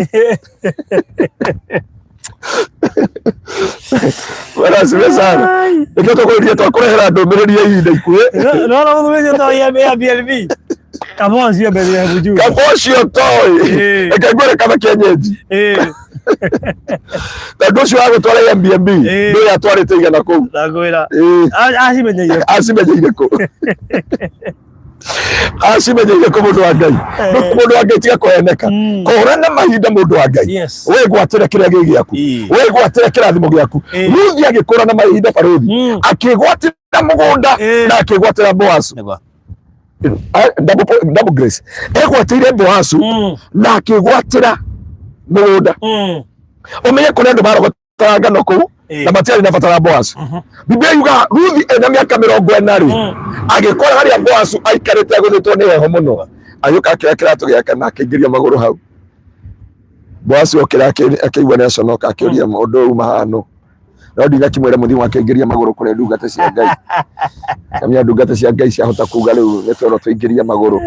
wala siwe sana ndio kuria twakurehera ndumiriri ya ihinda ikuhe no muthuri to Airbnb kamo cio Bethlehem Judah kamo cio toy ekagwere kama kienyeji ndio cio agutwara Airbnb ndio yatwarite igana kuu ndagwira asimenyeire ku acimenyeire ko mundu wa Ngai mundu wa Ngai tiga kuheneka korana mahinda mundu wa Ngai we gwatire kiria gigiaku we gwatire kirathimo giaku Ruthi agikura na mahinda Baruthi akigwatira mugunda na akigwatira Boazu double grace egwatire Boazu na akigwatira mugunda umenye kuri andu barogota ngano kuu na matiari na batara Boazu Biblia yuga Ruthi ena miaka 40 agikora haria Boazu aikarite aguthitwo ni heho muno ayuka akira kiratu giake na akigiria maguru hau Boazu okira akigwa ni aconoka akiuria mundu mahano no ndiga kimwere muthimo akigiria maguru kure ndungata cia Ngai kamia ndungata cia Ngai ciahota kuga riu netoro tuingiria maguru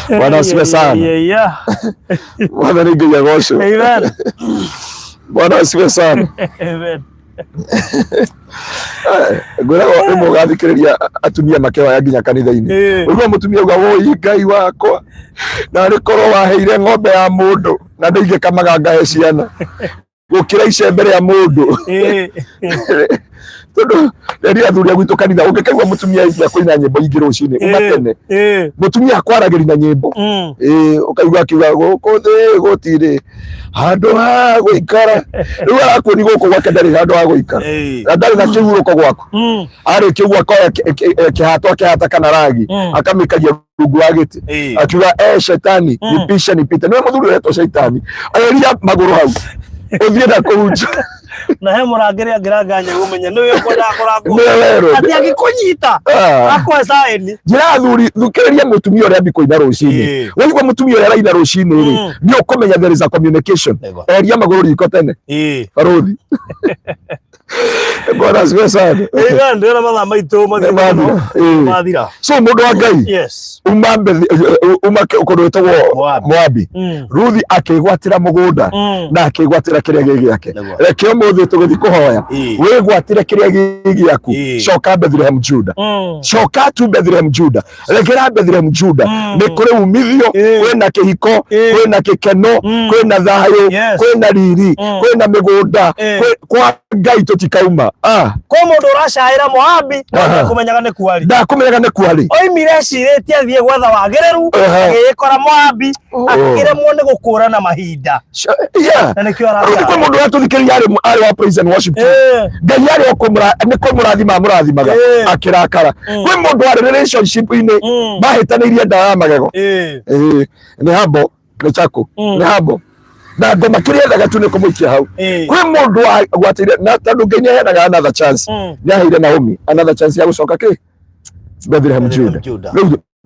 Bwana asifiwe sana. Bwana ni Ngai agocwo. Amen. Bwana asifiwe sana. Amen. Ngwira imo gathikiriria atumia makewa ya nginya kanitha-ini. Uguo mutumia uga woi Ngai wakwa na rikorwo waheire ng'ombe ya mundu na ndige kamaga ngahe ciana gukira icembe ria mundu tondu riria athuri agwitu kanitha ungikaigua mutumia ikia kuina nyimbo ingi rucini umatene mutumia akwaragiri na nyimbo ukaigua akiuga guku thi gutiri handu ha guikara riu arakuoni guku gwake ndari handu ha guikara na ndari na kihuruko gwaku arikia uguo akoya kihato akihata kana ragi akamikagia rungu wa giti akiuga shetani nipisha nipite niwe muthuri uretwo shaitani ayeria maguru hau uthie na kuunja na he murangiri angiranganya gumenya niwe ukwenda akorago ati agikunyita akwa saini njira athuri thukiriria mutumia uria mbikoina rucini waigua mutumia uria raina rucini ri ni ukumenya there is a communication eria maguru riko tene Baruthi Bwana asifiwe sana. Ndio na mathaa maitu mathira. So mundu wa Ngai umake ukundu witagwo Moabi Ruthi akigwatira mugunda na akigwatira kiria gigiake reke umuthi tugithi kuhoya wigwatire kiria gigiaku coka Bethlehem Juda coka tu Bethlehem Juda rekera Bethlehem Juda ni kuri umithio kwina kihiko kwina gikeno kwina thayo kwina riri kwina migunda kwa Ngai tutikauma kwa mundu urashaira Moabi kumenyaga ni kwari ndakumenyaga ni kwari oimire ciretie athie gwatha wagireru agikora Moabi akiremwo ni gukurana mahinda na nikio araga kwa mundu watuthikiria ari wa praise and worship Ngai ari okumura ni kumurathima murathimaga akirakara kwa mundu wa relationship ine bahitaneirie ndawa magego ni habo ni chako ni habo na ngoma kiria ndaga tu ni kumuikia hau kwi mundu agwatire na tondu Ngai niaheanaga another chance niaheire Naomi another chance ya gucoka Bethlehem Juda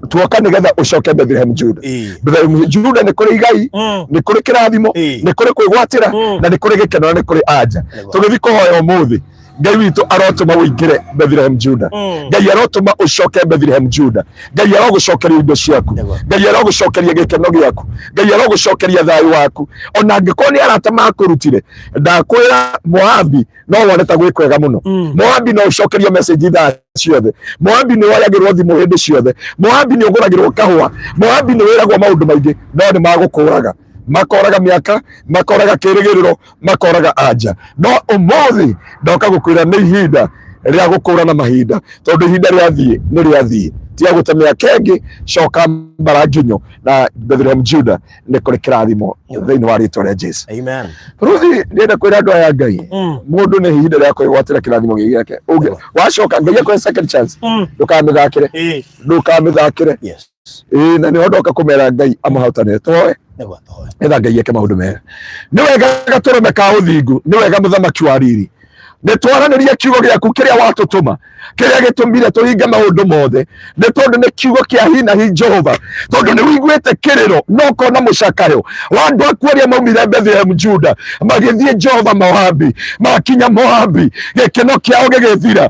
tuoka nigetha ucoke Bethlehem Juda Bethlehem Juda ni kuri igai ni kuri kirathimo ni kuri kwigwatira na ni kuri gikeno na ni kuri anja tugithi kuhoya umuthi Ngai witu arotuma wingire Bethlehem Juda Ngai arotuma ucoke Bethlehem Juda Ngai arogucokeria indo ciaku Ngai arogucokeria gikeno giaku Ngai arogucokeria thayu waku ona ngiko ni aratama kurutire ndakwira Moabi no woneta gwikwega muno Moabi no ucokeria message tha ciothe Moabi ni wayagirwo thimu hindi ciothe Moabi ni uguragirwo kahua Moabi ni wiragwo maundu maingi no ni magukuraga makoraga miaka makoraga kirigiriro makoraga anja no umuthi ndoka gukwira ni ihinda ria gukura na mahinda tondu ihinda riathie ni riathie tia gutemea kengi coka Mbaranginyo na Bethlehem Juda ni kuri kirathimo thiini wa ritwa ria Jesu amen Ruthi ndienda kwira andu aya Ngai mundu ni ihinda ria kwigwatira kirathimo giake wacoka Ngai akwe second chance ndukamithakire yes na ni ondoka kumera Ngai amahotane toe etha Ngai eke maundu mega ni wega gaturume ka uthingu ni wega muthamaki wa riri ni twaranirie kiugo giaku kiria watutuma kiria gitumire tuhinga maundu mothe ni tondu ni kiugo kia hi na hi Jehova tondu ni wiguite kiriro no kona mucakayo wandu akwaria maumire Bethlehem Juda magithie Jehova Moabi makinya Moabi gikeno kiao gigithira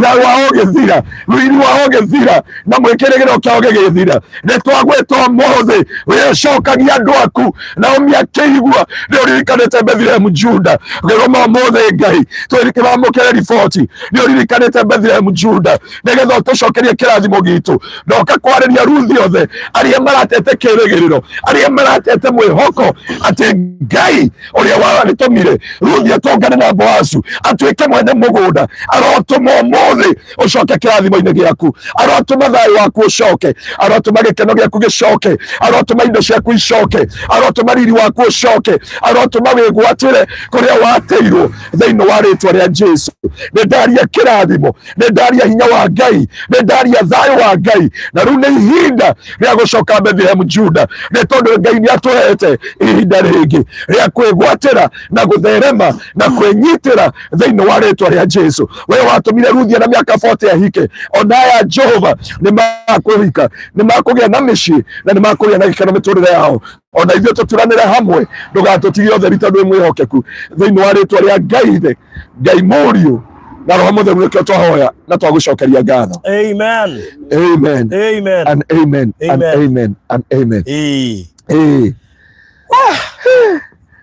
thayu wao githira riri wao githira na mwikirigiro kiao gigithira ni twagwetwo mothe wicokagia andu aku na umia kiigua ni urikanite Bethlehem Juda ngiroma mothe Ngai kibamukire riboti ni uririkanite Bethlehem Juda nigetha utucokerie kirathimo gitu ndoka kwariria Ruthi othe aria maratete kirigiriro aria maratete mwihoko ati Ngai uria waritumire Ruthi atongane na Boazu atuike mwene mugunda arotuma umuthi ucoke kirathimo-ini giaku arotuma thayu waku ucoke arotuma gikeno giaku gicoke arotuma indo ciaku icoke arotuma riri waku ucoke arotuma wigwatire kuria wateirwo thiini wa ritwa ria Jesu ni ndaria kirathimo ni ndaria hinya wa Ngai ni ndaria thayu wa Ngai na riu ni ihinda ria gucoka Bethlehem Juda ni tondu Ngai ni atuhete ihinda ringi ria kwigwatira na gutherema na kwenyitira thiini wa ritwa ria Jesu we watumire Ruthi na miaka 40 ahike onaya Jehova ni makuhika ni makugia na mici na ni makugia na gikeno miturire yao ona ithuĩ tũturanĩre hamwe ndũgatũtige ũtheri tondũ mwĩhokeku thĩinĩ wa rĩtwa rĩa Ngai Ngai Mũriũ na Roho Mũtheru nĩkĩo twahoya na twagũcokeria ngatho. Amen. Amen. Amen. And amen. And amen. And amen.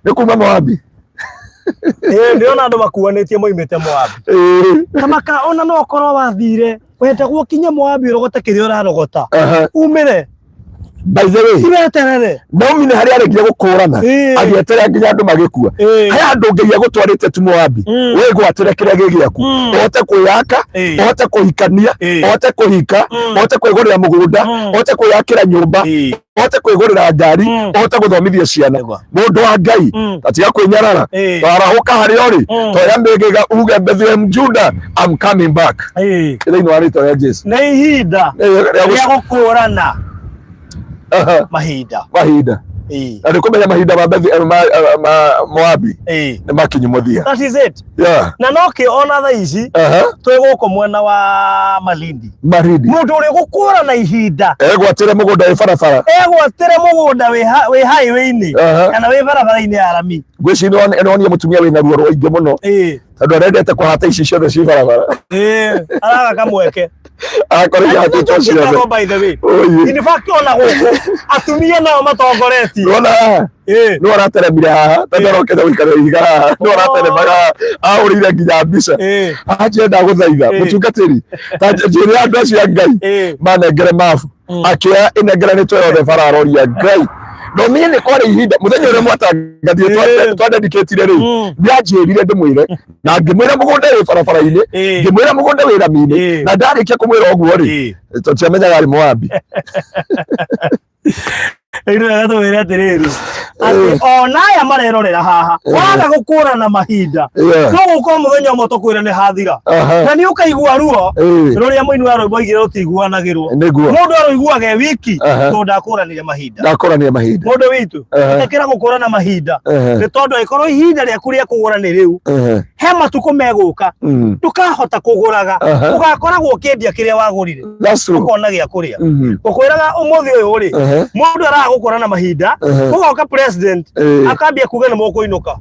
Nĩ kuma Moabi. Ndiona andũ makuanĩtie moimĩte Moabi. Kamaka ona no korwo wathire wenda gũkinya Moabi ũrogote kĩrĩa ũrarogota umĩre. By the way, ibeterere nomine hari aregia gukurana agietere nginya andu magikua haya andu nginya gutwarite tu Moabi we gwatire kiria gigiaku ote kuyaka ote kuhikania ote kuhika ote kwigurira mugunda ote kuyakira nyumba ote kwigurira ngari ote guthomithia ciana mundu wa Ngai atiga kwinyarara twarahuka hari ori toya mbigiga uge Bethlehem Juda I'm coming back thiini wa rĩtwa rĩa Jesu na ihinda ria gukurana mahinda ari kumenya mahinda ma Moabi ni makinyu muthia. That is it. Yeah. Na noki ona tha ici twi guko mwena wa Malindi mundu uri gukura na ihinda egwatire mugunda wi barabara wi highway-ini kana wi barabara-ini ya rami gwicini enonia mutumia wina ruo rwaingi muno tondu arendete kuhata ici ciothe ci barabara araga kamweke akoria hatu ciothe. By the way, in fact ona guko atumia nao matongoreti ona no arateremire haha tandorokete guikara ihiga no arateremaga aurire nginya mbica ajenda guthaitha mutungatiri ta njiri andu acio a Ngai manengere mabu akioya inengeranitwo yothe bara aroria Ngai no menye ni kwari ihinda muthenya uria mwatangathie twandedicatire riu ndianjirire ndimwire na ngimwira mugunda wi barabara-ini ngimwira mugunda wi rami-ini na ndarikia kumwira uguo ri tutiamenyaga ari Moabi. Iro gatwira atiriri ati onaya marerorera haha waga gukũrana mahinda no guko muthenya ũmwe tũkwĩra nĩ hathira na nĩ ũkaigua ruo rũrĩa mũini wa rwĩmbo aigire ũtiguanagĩrwo mũndũ aroiguaga wiki tondũ ndakũranire mahinda mũndũ witũ tekera gũkũrana mahinda nĩ tondũ angĩkorwo ihinda rĩaku rĩa kũgũra nĩ rĩu he matukũ megũka ndũkahota kũgũraga ũgakoragwo ũkĩendia kĩrĩa wagũrire ũkona gĩa kũrĩa ũkwĩraga ũmũthĩ ũyũ rĩ mũndũ aragũkũrana mahinda ũgoka president akambia kuga nĩ mũkũinũka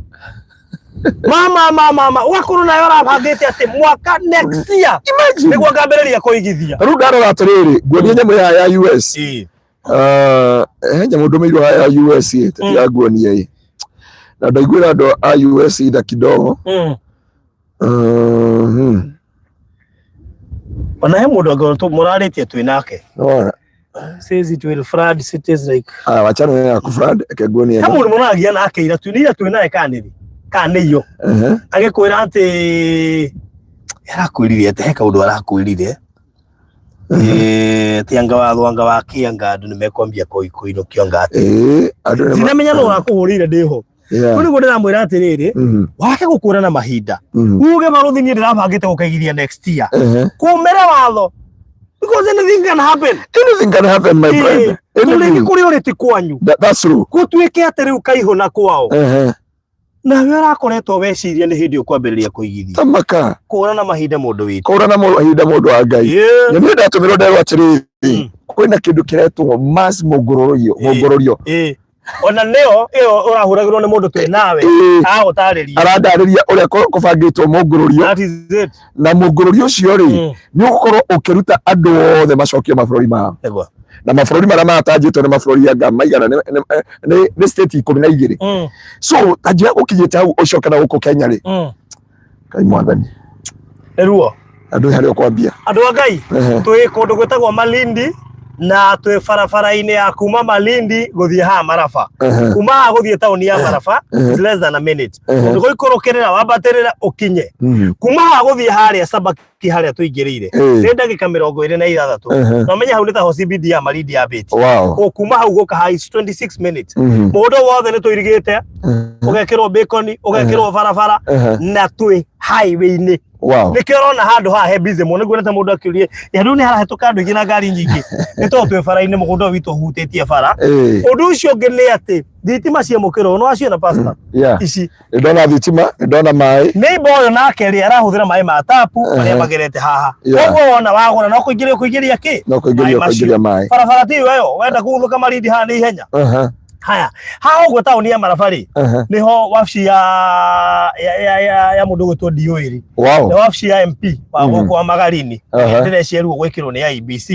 mama ugakorwo nayo arabangĩte atĩ mwaka next year nĩguo ngambĩrĩria kũigithia rĩu ndarora atĩrĩrĩ nguonia nyamũ ya US he nyamũ ndũmĩirwo ya US ya nguonia na ndaiguĩra andũ a US ida kidogo ona he mũndũ angĩkorwo mũrarĩtie twĩ nake says it will flood cities like wachana na kufrad akagonia kama unagia na akaira twĩ naye kanĩyo agĩkwĩra atĩ yarakwĩrire ate heka ũndũ arakwĩrire tianga wa kĩanga andũ nĩmekwambia kũinũkio ngate ndinamenya no ũrakũhũrĩire ndĩho kuri gũndĩra mwĩra atĩrĩrĩ wake gũkũrana mahinda uge barũthi niĩ ndĩrabangĩte gũkaigithia next year kumĩra watho because anything can happen my friend anything kuri uriti kwanyu that's true gutwike ati riu kaihona kwao na we arakoretwo weciria ni hindi ukwambiriria kuigithia tamaka kurana mahinda mundu witu kurana mahinda mundu wa Ngai ni ndio ndatumiro nderwa atiri kwina kindu kiretwo mass mugororio ona neo iyo urahuragirwo ni mundu twi nawe agutariria arandariria uria kubangitwo mugororio that is it na mugororio ucio ri ni ugukorwo ukiruta andu othe macokio mabũrũri mao na mabũrũri marĩa matanjĩtwo nĩ mabũrũri anga maigana nĩ state 12 so tajia ũkinyĩte hau ũcoka na gũkũ Kenya rĩ Kai mwathani. Eruo. Andu hari okwambia. Andu Ngai. Twi kundu gwetagwo Malindi na twi barabara-ini ya kuma Malindi guthie ha Maraba. Kuma ha guthie tauni ya Maraba is less than a minute. Undu goikorokerera wambatirira ukinye. Kuma ha guthie haria Sabaki haria tuingirire. Ni ndagika 26. No menya hau ni ta CBD ya Malindi ya Beti. O kuma hau goka ha is 26 minutes. Mundu wothe ni tuirigite. Ugekirwo bacon, ugekirwo barabara na twi highway-ini. Nikirona handu ha he busy muno gweta mundu akiurie ya ndu ni harahituka andu ngina ngari nyingi nito twe bara-ini mugunda witu hutetiye bara undu ucio ngi ni ati thitima cia mukiro no acio na pastor ici ndona thitima ndona mai ni boyo nake ri arahuthira mai ma tapu aria magerete haha koguo wona wagura no kuingiria ki no kuingiria mai barabara ti yo wenda kuthũka Malindi ha ni ihenya haya ha ogwo tauni ya Marabari niho wabici ya mundu gwitwo Ndioiri ni wabici ya MP wa guku wa Magarini ndirecieruo gwikirwo ni IBC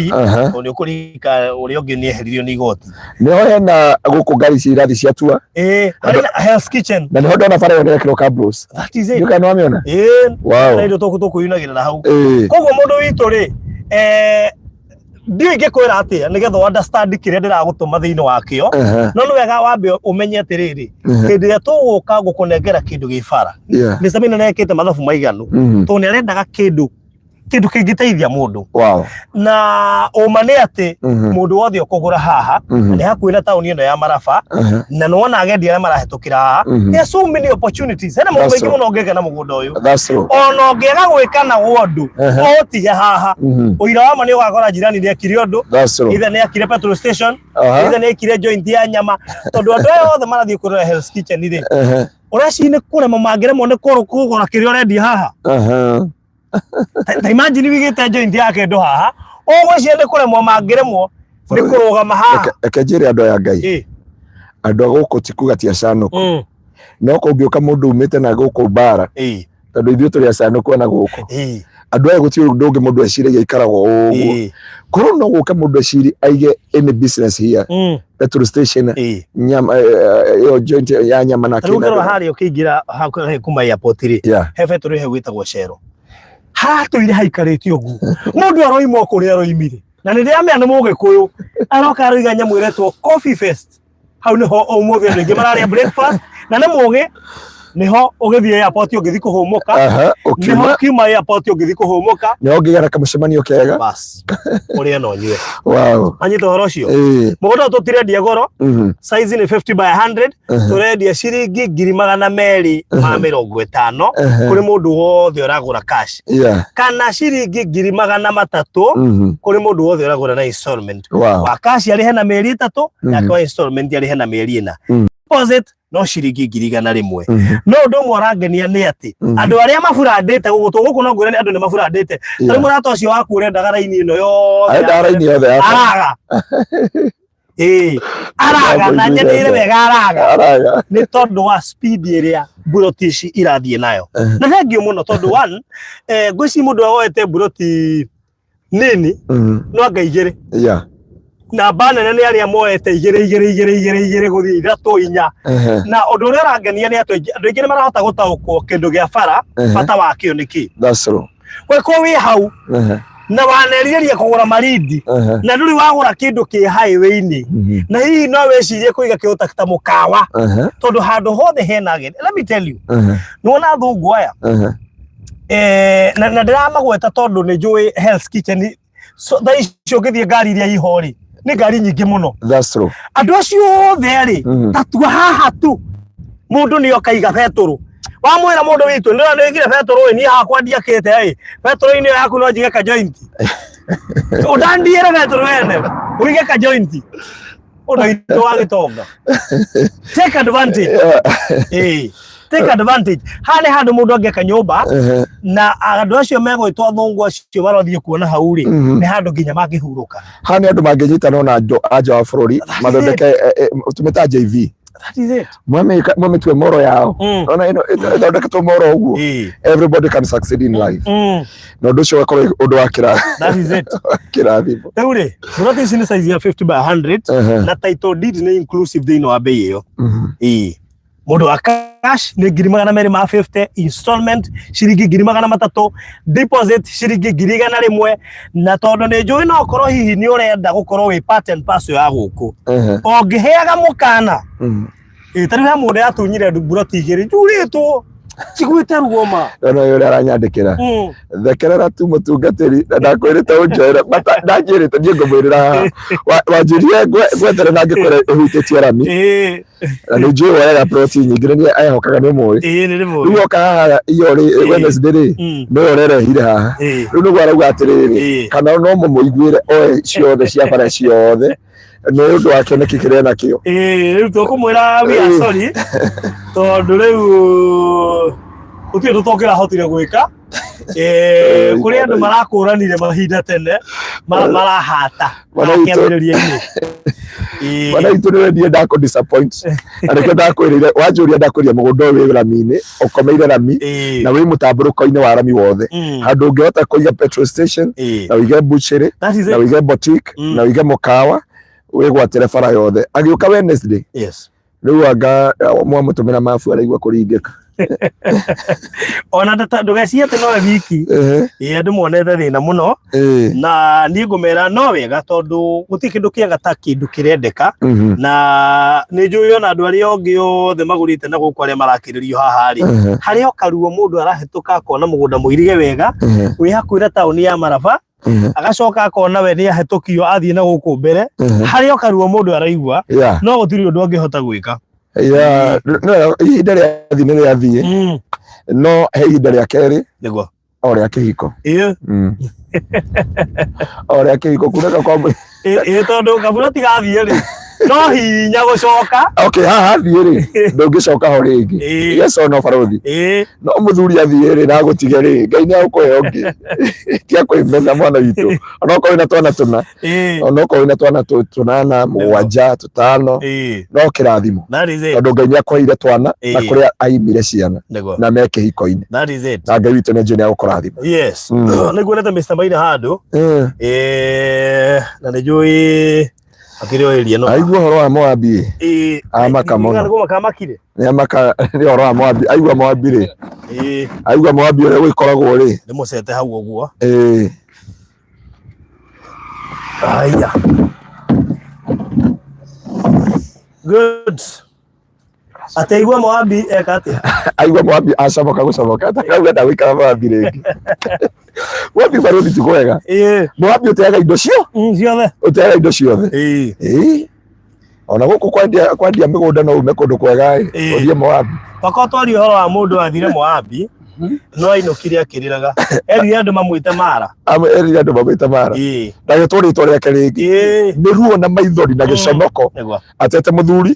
ni ukurika uri ungi ni eheririo ni igoti niho hena guku ngari cirathi ciatua Hell's Kitchen na niho ndona bara yone kiro Cabros that is it yuka no amiona na indo tukuyunagirira hau koguo mundu witu ri ndiyo ingikwira atia nigetha understand kiria ndiragutuma thiini wakio no ni wega wambe umenye atiriri hindi ya tuguka gukunengera kindu gifara ni samina nekite mathabu maiganu to ni arendaga kindu kingiteithia mundu na umane ati mundu wothe ukugura haha ni hakuira tauni ino ya Maraba na no wona agendi aria marahetukira haha there so many opportunities hena mundu aingi muno ngeka na mugunda uyu ono ngega gwika na wondu otige haha uira wa mani ugakora jirani ni akiri undu ithe ni akire petrol station ithe ni akire joint ya nyama tondu andu aya othe marathie kurora Hell's Kitchen ri uracine kurema mangire mone kugura kiria urendi haha ta imagine wigite joint yake ndo haha ogwiciende kuremwo mangiremwo ni kurugama haha ekenjire andu ya Ngai andu guku tikuga ti acanuku no kungiuka mundu umite na guku bara tondu ithuĩ tũrĩ acanuku na guku andu aya gũtirĩ ũndũ ũngĩ mũndũ eciragia ikaragwo ũguo korwo no gũka mũndũ eciri aige any business here petrol station nyama yo joint ya nyama na kina rĩu harĩa ũkĩingira kuma airport ri he petrol he gwĩtagwo Shell hatuire haikarĩtio ũguo mũndũ aroimwo kũrĩa aroimire na nĩ ndĩramenya nĩ mũgĩkũyũ aroka aroiga nyamũ ĩretwo Coffee Fest hau nĩho ũmũthĩ andũ aingĩ mararĩa breakfast na nĩ mũgĩ niho ugithie airport ugithi kuhumuka niho kiuma airport ugithi kuhumuka niho ngigera kamucemanio kega bas uri no nywe anyito horo cio mugunda tutirendia goro size ni 50 by 100 turendia ciringi 250 kuri mundu wothe uragura cash kana ciringi 300 kuri mundu wothe uragura na installment wa cash ari hena mieri 3 na kwa installment ari hena mieri 4 deposit no ciringi 100 no ndo mwarangenia ni ati andu aria mafurandite gugutu guku no ngure ni andu ni mafurandite tari murata ucio waku urenda raini ino yothe raini yothe araga araga na nyenire wega araga ni tondu wa speed iria burotici irathie nayo na thengio muno tondu one ngwici mundu awoete buroti nini no ngaigire na bana nene aria moete igire guthii ithatu inya na undu uria arangenia ni andu aingi ni marahota gutaukwo kindu gia bara bata wakio niki we ko wi hau na waneriria kugura Malindi na nduri wagura kindu ki highway-ini na hihi no wecirie kuiga kiutakita mukawa tondu handu hothe hena ageni let me tell you nuona thungu aya na ndiramagweta tondu ni njui Hell's Kitchen so thaicio ngithie ngari iria ihori ni ngari nyingi muno andu acio theri tatua haha tu mundu ni okaiga petro wamwira mundu witu ndira ndigire petro ni hakwa ndiakite petro ini yaku no njige ka joint udandiere petro ene urige ka joint odo ito agitonga take advantage take advantage hane handu mundu angeka nyumba na andu acio megwitwa thungu acio barothie kuona hauri ni handu nginya mangihuruka hane andu manginyita no na aja wa bururi mathondeke tumeta JV that is it mwame twe moro yao ona ino thondeke to moro uguo everybody can succeed in life no ndu cio wakora undu wa kira that is it kirathimo eure buroti cini size ya 50 by 100 na title deed ni inclusive thino wa bei iyo Mundu wa cash ni 250 installment shilingi 300 deposit shilingi 100 na tondu ni njui no korwo hihi ni urenda gukorwo wi part and parcel ya guku ongiheaga mukana tari ha mundu atunyire mbura tigiri juritwo Chiguite ruoma. Ono yule aranyandikira. Thekerera tu mutungatiri ndakwirite unjoera bata ndagirite ngiye ngomwirira wanjirie gwethere nangikwere uhutitie rami. Na nijui wega protein nyingire ni ayehokaga ni muri. Ni muri. Riu okaga iyo ri Wednesday ri no urerehire haha. Riu no gwarauga atiriri kana no mumuiguire oe ciothe cia bara ciothe. No undu wake niki kiria nakio. Riu tukumwira we are sorry. Tondu riu uti tutokera hotire gwika kuri andu marakuranire mahinda tene marahata makiambiriria-ini Wana itu niwe ndie ndako disappoint ariko ndakwirire wanjuria ndakuria mugunda wi rami-ini ukomeire rami na wi mutamburuko-ini wa rami wothe handu ungihota kuiga petrol station na wige butchery na wige boutique na wige mukawa wigwatire bara yothe agiuka Wednesday riu anga mwamutumira mafu araigua kuringika ona ndugeciye ati no wiki andu monete thina muno na ni ngumera no wega tondu guti kindu kiega ta kindu kirendeka na ni njui ona andu aria ongi othe magurite na guku aria marakiririo haha ri haria okaruo mundu arahituka akona mugunda muirige wega wi hakuira tauni ya Maraba agacoka akona we ni ahetukio athie na guku mbere haria okaruo mundu araigua no gutiri undu angihota gwika no ihinda ria thine ria thie no he ihinda ria keri niguo o ria kihiko o ria kihiko kuneka kwa tondu kabura tigathie ri no hinya gucoka haha thie ri ndungicoka ho ringi yes no barothi no muthuri athie ri na gutige ri Ngai ni akuhe ongi tia kwimenya mwana witu onoko wina twana tuna onoko wina twana tunana mugwanja tutano no kirathimo tondu Ngai ni akwaire twana na kuria aimire ciana na meke hiko-ini na Ngai witu ni njini agukurathima niguo nete Mr. Maina handu na njui akirioirie no aigua horo wa Moabi amaka mono niguo makamakire ni amaka ni horo wa Moabi aigua Moabi ri aigua Moabi uri wikoragwo ri ni mucete hau uguo aya good ateigua Moabi ekate aigua Moabi acamoka gucomoka atakauga ndagwikara Moabi ringi Moabi barothi ti kwega Moabi uteaga indo cio ciothe uteaga indo ciothe ona guku kwendia migunda no ume kundu kwega uthie Moabi bako twari horo wa mundu athire Moabi no ainukire akiriraga erire andu mamwite Mara erire andu mamwite Mara ndage tũrĩtwo rĩake rĩngĩ nĩ ruo na maithori na gĩconoko atete mũthuri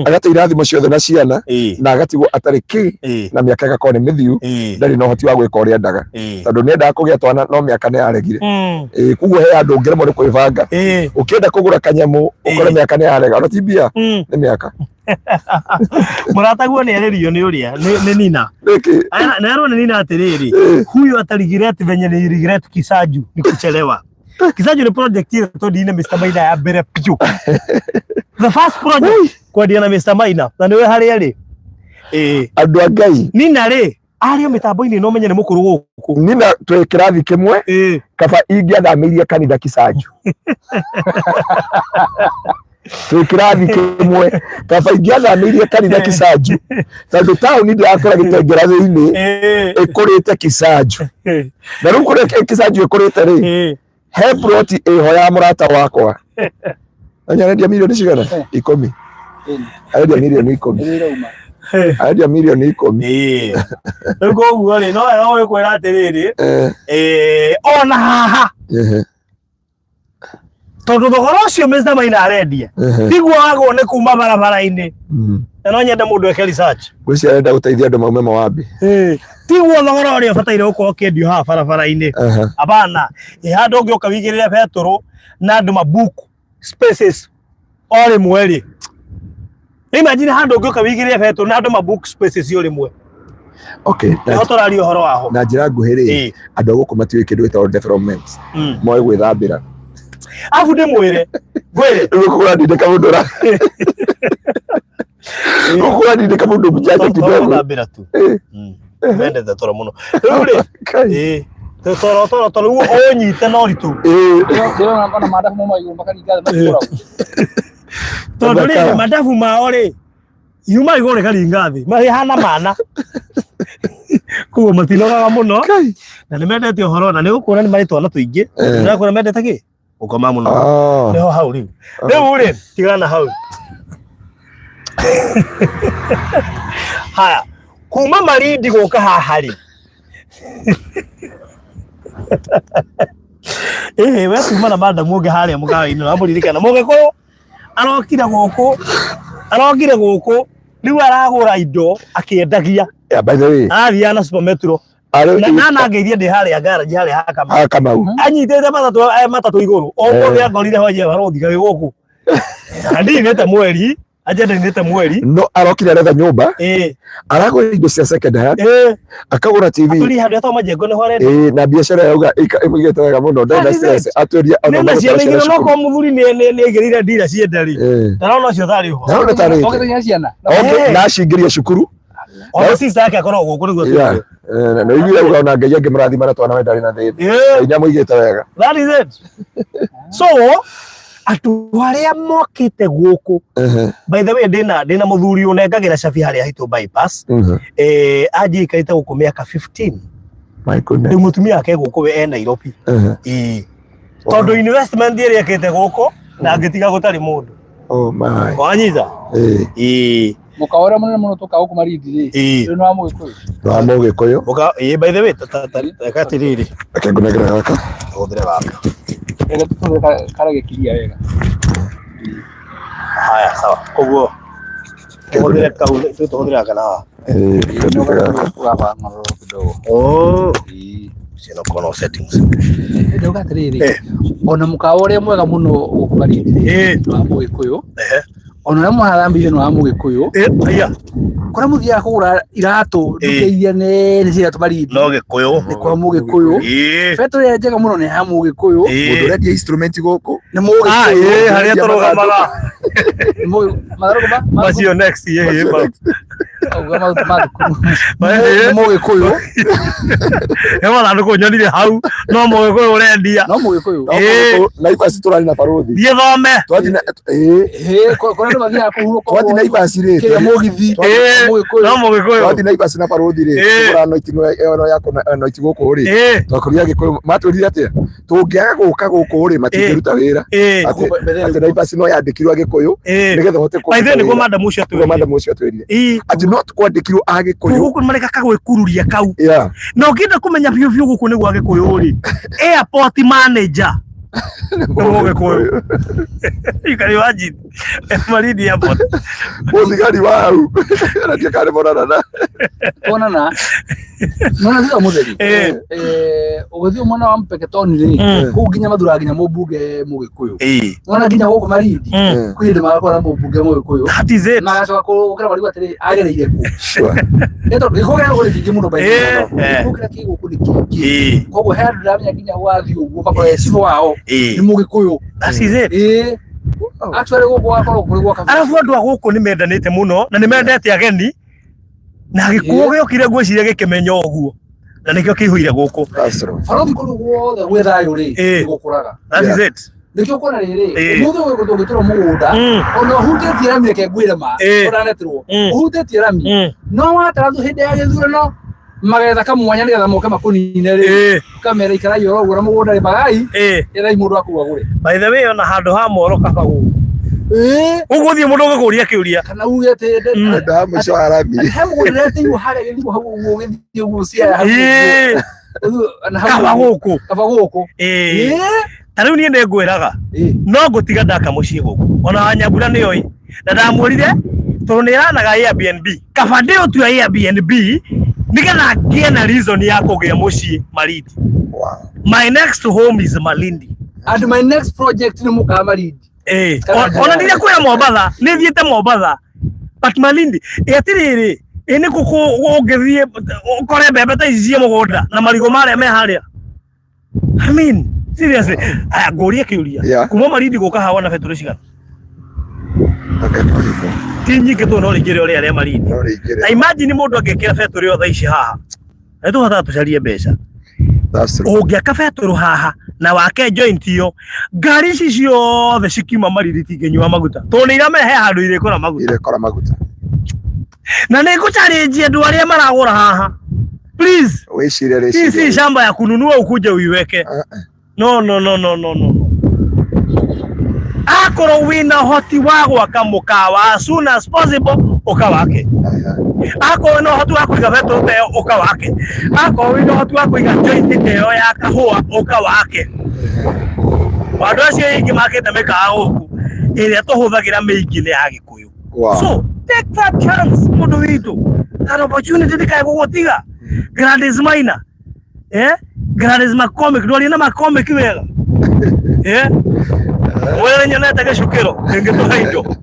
agate irathimo ciothe na ciana na agatigwo atarĩ kĩ na mĩaka ĩgakorwo nĩ mĩthiu ndarĩ na ũhoti wa gwĩka ũrĩa endaga tondũ nĩendaga kũgĩa twana no mĩaka nĩ yaregire koguo he andũ ũngĩremwo nĩ kwĩbanga ũkĩenda kũgũra kanyamũ ũkore mĩaka nĩ yarega ona ti mbia nĩ mĩaka murataguo nĩ arĩrio nĩ ũrĩa nĩ Nina na erwo nĩ Nina atĩrĩrĩ huyu ataregret venye ni regret Kisaju ni kuchelewa Kisaju ni project yetu tondine Mr. Maina ya mbere piu the first project kwa Diana Mr. Maina na niwe harĩa rĩ andũ a Ngai Nina rĩ ario mitambo-ini no menye nĩ mũkũrũ gũkũ Nina twĩ kĩrathi kĩmwe kaba ingĩathamirie kanitha Kisaju twĩ kĩrathi kĩmwe kaba ingĩathamirie kanitha Kisaju tondũ taũni ndĩrakora gĩtengera thĩinĩ ĩkũrĩte Kisaju na rĩu kũrĩa Kisaju ĩkũrĩte rĩ he ploti ĩho ya mũrata wakwa anyarendia milioni cigana 10 arendia milioni 10 arendia milioni 10 rĩu koguo rĩ no wega gwĩkwĩra atĩrĩrĩ ona haha tondu thogora ucio Mr. Maina arendia tiguo wagwo nĩ kuma barabara-inĩ na no nyende mũndũ eke research gwĩci arenda gũteithia andũ maume Moabi tiguo thogora ũrĩa ũbataire gũkorwo ũkĩendio haha barabara-inĩ abana handũ ũngĩũka wĩigĩrĩre betũrũ na andũ mabuku spaces o rĩmwe rĩ imagine handũ ũngĩũka wĩigĩrĩre betũrũ na andũ mabuku spaces o rĩmwe no tũraria ũhoro waho na njĩra nguhĩ rĩ andũ gũkũ matiũĩ kĩndũ gĩtagwo development moĩ gwĩthambĩra afu ndĩmwĩre gwĩre kũgũra ndindĩka mũndũ Ukura ni kama ndo mjaje kidogo. Ndabira tu. Mende da tora muno. Ruri. Toro uo onyite no ritu. Ndio na madafu mama yumba kani gale makora. Tondu ri madafu mao ri yuma igore kali ngathi mahi hana mana kuo matinoga muno na ni mendete uhoro na ni gukura ni mari twana tuingi na kura mendete ki ukoma muno niho hau riu ri tigana hau haya kuma Malindi guka haha ri we kuma na madamu nge haria mugawa-ini na muririkana mugikuyu arokire guku riu aragura indo akiendagia. By the way, athia na supermetro na ngeirie ndi haria garage haria Kamau anyitete matatu iguru ogothe angorire hoye barothi gari guku ndinete mweri ajenda ndinete mweri no arokire aretha nyumba aragura indo cia second hand akagura TV tuli handu atoma majengo ni horende na biashara yauga imugite wega muno ndina stress aturia ona na ciana igire no ko muthuri ni igirire ndira ciendari ndarona cio thari ho ndarona tari ogete ciana na cingiria cukuru ona sister yake akorwo guku niguo tu no igire uga ona ngai angi murathimana twana wendari na thithi ina muigite wega. That is it. So atu aria mokite guku by the way ndina muthuri unengagira cabi haria hitu bypass aji ikaite guku miaka 15. My goodness. Ni mutumia yake guku we Nairobi tondu investment iri yakite guku na ngitiga gutari mundu. Oh my. Wanyiza mukawara muno toka huko Malindi ri no amugikuyu muka by the way takatiriri akengunegira gaka uthire gaka ega tuko karage kiria wega. Haya sawa koguo uthire kaule tuthire kana gaka ngoro kidogo sino kono settings ndio gatiriri ona mukawara mwega muno huko Malindi no amugikuyu ona na muharambire no amugikuyu aya kora muthia kugura iratu ndukeithia ne cia Malindi no gikuyu ni kwa mugikuyu feto ya njega muno ni ha mugikuyu mundu redia instrument guku ni mugikuyu haria torogamaga madarogama macio next mugikuyu ewa na kunyonire hau no mugikuyu urendia no mugikuyu Naivas turari na baruthi thie thome twathi kora ndo mathia kuhuruka twathi Naivas ri kile mugithi no mugikuyu twathi Naivas na baruthi ri tugura no itino eno yako no itiguku ri twakuria gikuyu matwirire atia tungiaga guka guku ri matingiruta wira ati Naivas no yandikirwa gikuyu nigetha hote ku by the way madam ucio atwirire ati not kwandikirwo agikuyu guku mareka kagwikururia kau no nginda kumenya biu biu guku niguo agikuyu ri airport manager mugikuyu ikari waji Malindi airport muthigari wau aratia kare monana nona ndio mutheri uguthio mwana wa mpeketoni ri ku nginya mathura nginya mubunge mugikuyu nona nginya guku Malindi kwinde magakora mubunge mugikuyu that is it magacoka kugura bari batiri agereire ku eto ikogera guri kingi muno bai kugura kigo kuri kingi kogo head ndamenya nginya wathi uguo bakora sibo wao ni mugikuyu that is it actually guku akoro kuri gwa kafa arafu andu aguku ni mendanite muno na ni mendete ageni na gikuo giokire gwiciria gikimenya uguo na nikio kihuire guku farothi kuru guothe gwethayo ri gukuraga that is it nikio kona riri mutho we gutungitiro mugunda ona hutetie rami ke gwire ma ona netirwo hutetie rami no watarathu hindi ya githurano magetha kamwanya nigetha moke makunine ri kamera ikara yoro gura mugunda ri bagai ira mundu akuwa gure by the way ona handu ha moro kaba guku uguthie mundu gukuria kiuria kana uge te nda muco arami hamugurete yu hare githigo hagu ugithie gucia kaba guku tariu nie ndengwiraga no ngutiga ndaka mucii guku ona Wanyambura ni oi na ndamurire tondu ni ranaga Airbnb kaba ndio tu Airbnb nigetha ngie na reason ya kugia mucii Malindi. My next home is Malindi and my next project ni muka Malindi ona ndiye kuya Mombatha ni thiete Mombatha but Malindi etiriri ini kuku ungithie ukore mbembe ta ici cia mugunda na marigo maria me haria I mean seriously aya nguria kiuria kuma Malindi guka hawa na petrol cigana tinyi ke to no rigire ore aria marindi na imagine mundu angekira beturi yo thaici haha na tuhota tucarie mbeca ungiaka beturi haha na wake joint yo ngari ici ciothe cikiuma maririti ngenywa maguta to ni iramehe handu ire kora maguta na niko challenge andu aria maragura haha please hii si shamba ya kununua ukuje uiweke no akoro wina hoti wa gwaka mukawa as soon as possible ukawake akoro no hoti wa kuiga beturi teo ukawake akoro wina hoti wa kuiga joint teo ya kahua ukawake wandu acio ingi makete mikaga guku iria tuhuthagira miingi ni ya Gikuyu so take that chance mundu witu that opportunity ndikai gugutiga Gladys Maina Gladys McCormick ndwari na McCormick wega wewe nyoneta gicukiro kenge to haindo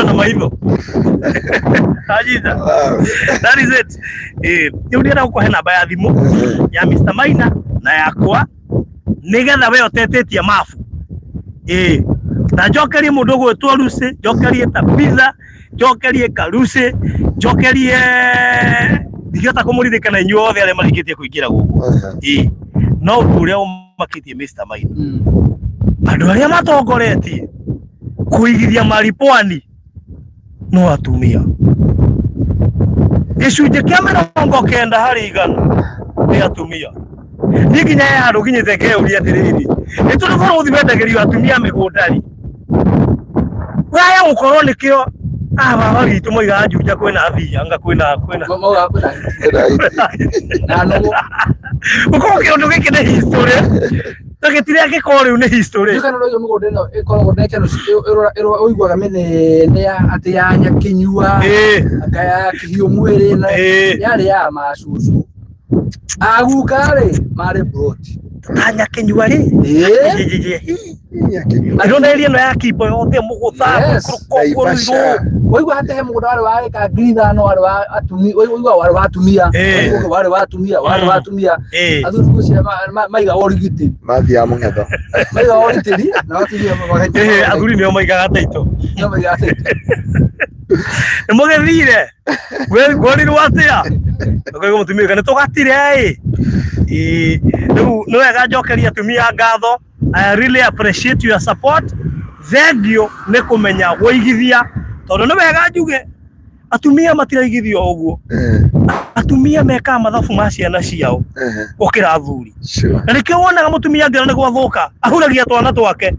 na maitho ajita that is it ndio ndio kwa namba ya thimu ya Mr Maina na yakwa nigetha we otetetie mafu na jokerie mundu gwetwo Lucy jokerie Tabitha jokerie Karusi jokerie digota kumuririkana inyuothe aria marikitie kuingira guku no uria umakitie Mr Maina andu aria matongoretie kuigithia mali Pwani no atumia icunjĩ kia 90 harĩ igana ni atumia ni nginya handu nginyite ngeuria atiriri nitu nĩkorwo uthi wendagirio atumia migundari waya gukorwo nikio baba gitu moiga njuja kwina athia anga kwina na no uko kiondu giki ni history tagitire agikore ni history ndikana no mugunda no ikoragwo ndeke no uiguaga menene ya ati ya Nyakinyua akaya kihiu mwiri na yari ya macucu agukare mari broti Nyakinyua ri Ndona ile no ya kibo yothe mugutha kuruko oigwa hata he mugunda wale wa ka gritha no wale wa atumia oigwa wale wa atumia wale wa atumia athuri kucia maiga origiti mathia mungetho maiga origiti na atumia magaita athuri nio maiga gataito nio maiga gataito mugethire we gorirwo atia oigwa mutumia kana tugatire no wega njokeria atumia ngatho I really appreciate your support. Thengio ni kumenya guigithia tondu ni wega njuge atumia matiraigithio uguo atumia meka mathabu ma ciana ciao gukira athuri na nikio wonaga mutumia ngero ni gwathuka ahuragia twana twake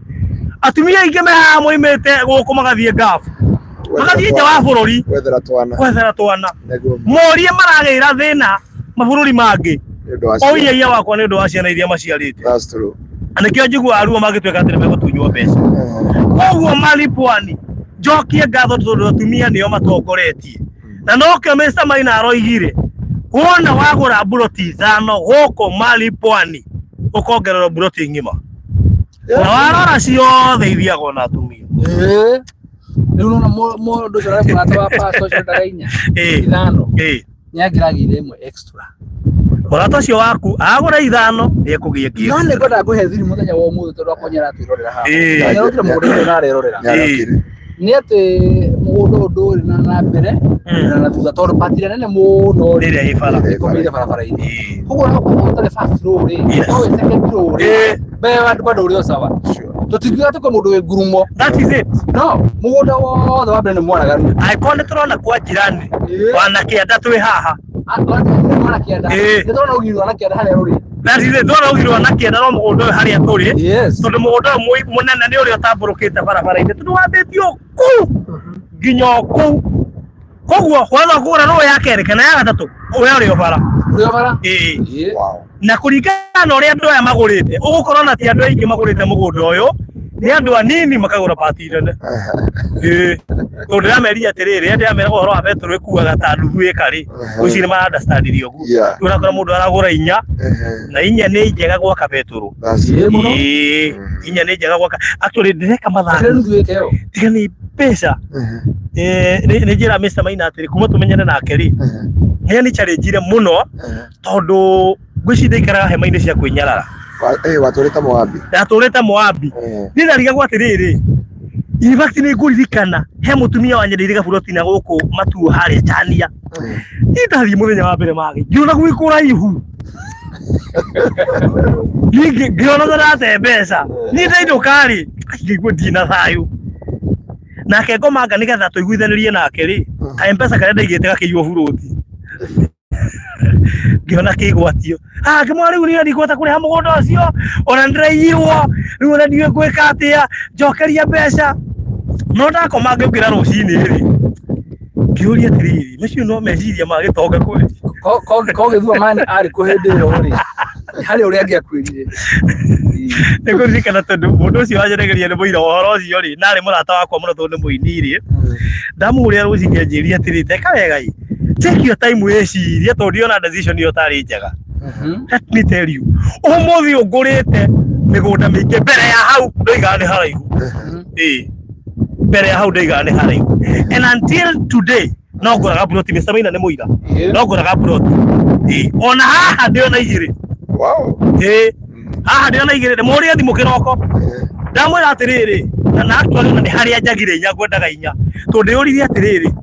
atumia ingi meha moimete guku magathie ngafu magathie nja wa bururi gwethera twana morie maragira thina mabururi mangi oiya wakwa ni ndu wa ciana iria maciarite that's true anakio njigua aruo magitweka atire megutunywo mbeca koguo mali Pwani njokie ngatho tondu atumia nio matongoretie na noke Mr Maina aroigire wona wagura buroti 5 guko mali Pwani ukongerera buroti ngima na warora ciothe ithiago na atumia riu no mundu cira kurata wa paso cindagainya 5 nyagiragire imwe extra Murata ucio waku agura 5 ni ekugia gift no ni ngoda kuhe thiri muthenya wa umuthi tondu akonyera twirorera haha ya rutire mugunda na rerorera ni ati mugunda undu na mbere na thutha tondu patire nene muno riria ifara komire barabara ini koguo no kutare fast road no second road be wandu bado uri sawa tutingiga tuko mundu we ngurumo that is it no mugunda wothe wa mbere ni mwaragaru aikone turona kwa jirani wana kienda twi haha wana kienda ndona ugirwa na kienda haria ruri that is it ndona ugirwa na kienda no mugunda haria turi tondu mugunda munene ni uri otamburukite barabara-ini tondu wambitio ku nginya ku koguo watha kugura no yake kana ya gatatu uria uri bara wow na kuringana na uria andu aya magurite ugukorwo na ti andu aingi magurite mugunda uyu ni andu anini makagura pati nene ndirameria atiriri ndiramera uhoro wa betoro ikuaga ta nuthu ekari uci ni ma understand rio gu urakora mundu aragura 4 na 4 ni njega gwaka betoro inya ni njega gwaka actually ndireka mathako nuthu ekeo tiga ni pesa ni njira Mr Maina atiri kuma tumenyane nake ri ni challenge muno tondu ngwicinde ikaraga hema-ini cia kwinyarara waturita Moabi ni ndariga gwa atiriri in fact ni nguririkana he mutumia wa nyendeire buroti na guku matuo haria Chania itathi muthenya wa mbere magi ngiona gwikura ihu ngiona ndarate mbeca ni ndaidukari ngigwa ndina thayu nake ngomanga nigetha tuiguithanirie nake ri ka mpesa kare ndaigite gakiyo buroti ngiona kigwatio ngimwari uri ndi kwata kuri ha mugunda ucio ona ndiraiyirwo riu ona ndiwe gwika atia njokeria mbeca no ndakoma ngikira rucini ri kiuria tiriri macio no meciria magitonga kweli ko githua mani ari kuhindiro ri hari uri angia kwirire nikuririkana tondu mundu ucio wajeregeria ni muira uhoro ucio ri nari murata wakwa muno tondu muini ri ndamuria rucini anjiria tiriri teka wega i take your time weciria tondu ndiona decision yo tari njega. Let me tell you umuthi ungurite migunda mingi mbere ya hau ndoiga ni haraihu mbere ya hau ndoiga ni haraihu and until today no nguraga buroti Mr. Maina ni muira no nguraga buroti ona haha ndio na igiri haha ndio na igiri ni muria thimu kiroko ndamwira atiriri na actually na ni haria njagire inya ngwendaga inya tondu ndiuririe atiriri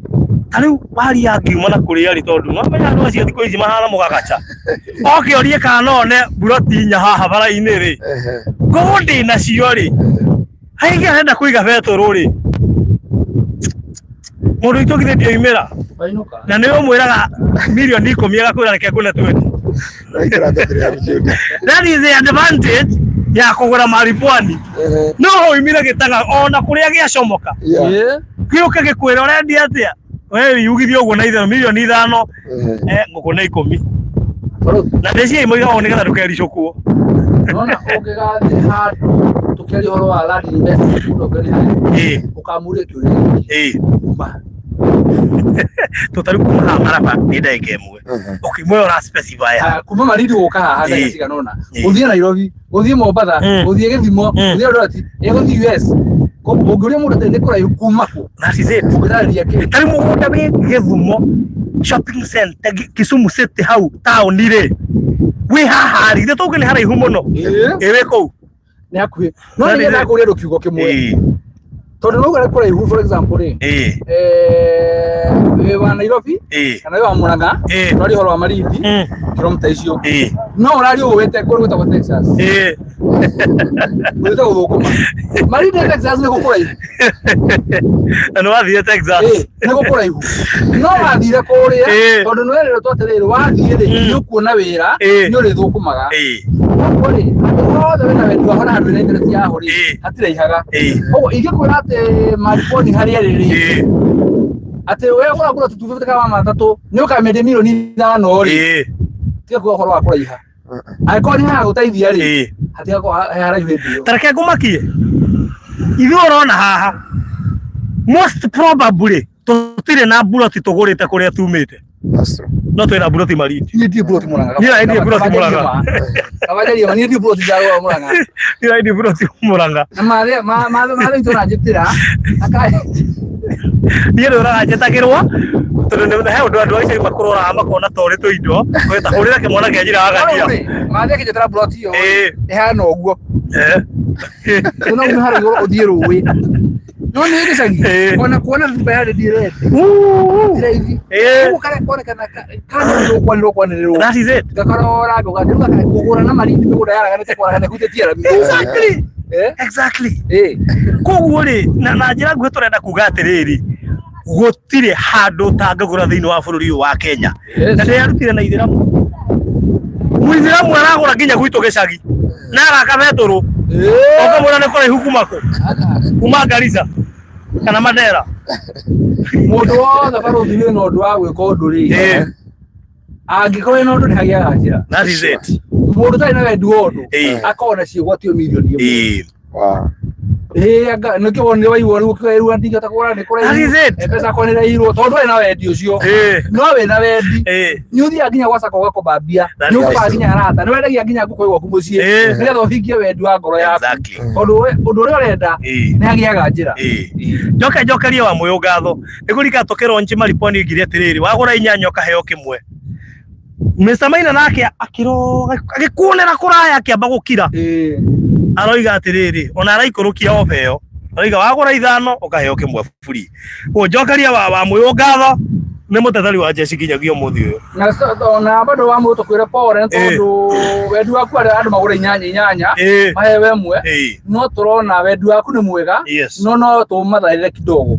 tariu wari yangiuma na kuria ri tondu no menya andu acio thiko ici mahana mugagacha oke orie kana one buroti nya haha bara-ini ri ngondi na cio ri haiga henda kuiga betoro ri mundu itogire ndio imera na niwe mwiraga milioni 10 agakwira reke ngune 20 that is the advantage ya kugura mari pwani no ho imira gitaga ona kuria giacomoka giuke gikwira urendi atia wewe yugithio uguo na ithe milioni 5 nguko na 10 na ndeci moiga one kana ndukericukwo nona ungigathi handu tukeri horo wa land investment ndogeri ukamuria kiuria kuma totari kuma maraba ni ndege imwe ukimwe ora specify kuma maridi guka haha ndaciga nona uthie Nairobi uthie Mombasa uthie Githimo uthie Eldoret uthie US ungiuria mundu tende kura kuma ku na cize ngiraria ki tari mugunda wi Githumo shopping center Kisumu City hau town ire wi haha ri tuge ni haraihu muno ewe kou ni akuhi no ni nda kuria rukiugo kimwe tondu no gara kura ihu for example we wa Nairobi kana we wa Murang'a no ri horo wa Malindi kilomita icio no urari uwete kuru gwita Texas gwita guthukuma Malindi Texas ni gukura ihu no wathie Texas ni gukura ihu no wathire kuria tondu no rero twatiriri wathie ri ni ukuona wira ni uri thukumaga uri othe wena wendu hona handu na internet ya hori hatire ihaga ogo ingikwira ati mariponi haria riri ati wewe ugura tutufite kama matatu ni ukamende milioni 5 ri tiga kwa horo wakura iha aikoni ha gutaithia ri hatiga kwa hara iwendio tareke ngumakie ithu urona haha most probably tutire na buroti tugurite kuria tumite no twina buroti Malindi ni ndi buroti Murang'a ni ndi buroti Murang'a kabajaria ni ndi buroti jago Murang'a ni ndi buroti Murang'a na male tunajitira akai ni ndo rajitagirwa tondu ne he undu andu acio makurora makona tori tu indo gweta hurira kimwana kia njira agathia male kijitira buroti yo ehana oguo tuna umehara yo othie ruwi no ni gicagi ona kuona thumba ya direct hivi ukare kuona kana kwando kwanirwo that is it gakarora gogaduka kugura na Malindi migunda yaraganite kwaragane kutetia exactly koguo ri na njira ngwe turenda kuga atiriri gutire handu tangagura thiini wa bururi wa Kenya na ndirarutire na ithiramu muithiramu aragura nginya gwitu gicagi na araka beturu okamura ne kora ihukumako kuma Garissa kana Mandera mundu wothe baruthi wina undu wa gwika undu ri angikorwo ina undu ni hagia njira that is it mundu tari na wendu undu akona ciigwatio milioni anga no kiwone waiwo ru kweru andinga takora ni kora pesa konera irwo tondu ina wendi ucio no we na wendi ni uthi aginya gwacako gakomba mbia ni ukomba nginya arata ni wendagia nginya nguko igwo kumucie nigetha uhingie wendi wa ngoro yaku undu uri urenda ni hagiaga njira njokeria wa muyo ngatho nigurika tukiro nchi mariponi ngiri atiriri wagura inyanya ukaheo kimwe Mr. Maina nake akiro agikuonera kuraya akiamba gukira aroiga atiriri ona araikurukia obeo Oiga wagura ithano ukaheo kimwe free. Njokeria wa muyo ngatho ni muteteri wa Jesse kinyagio muthi uyu. Na bado wa muto kwira pore tondu wedu waku ari andu magura inyanya mahewe mwe no turona wedu waku ni mwega no tumathaire kidogo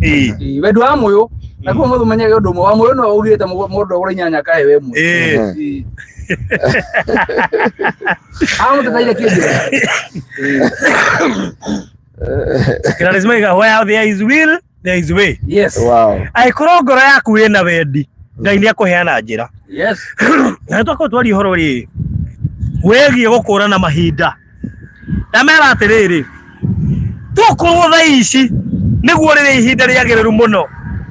wedu wa muyo na kwa muthu menyage undu wa muyo no ugite mundu agura inyanya kahewe mwe mutethaire kindu lazima where there is will there is way. Yes. Wow. Aikoro ngoro yaku ina wendi Ngai ni akuheana njira. Yes. Na twako twari horo ri wegie gukurana mahinda na mera atiriri tukorwo tha ici niguo riri ihinda riagiriru muno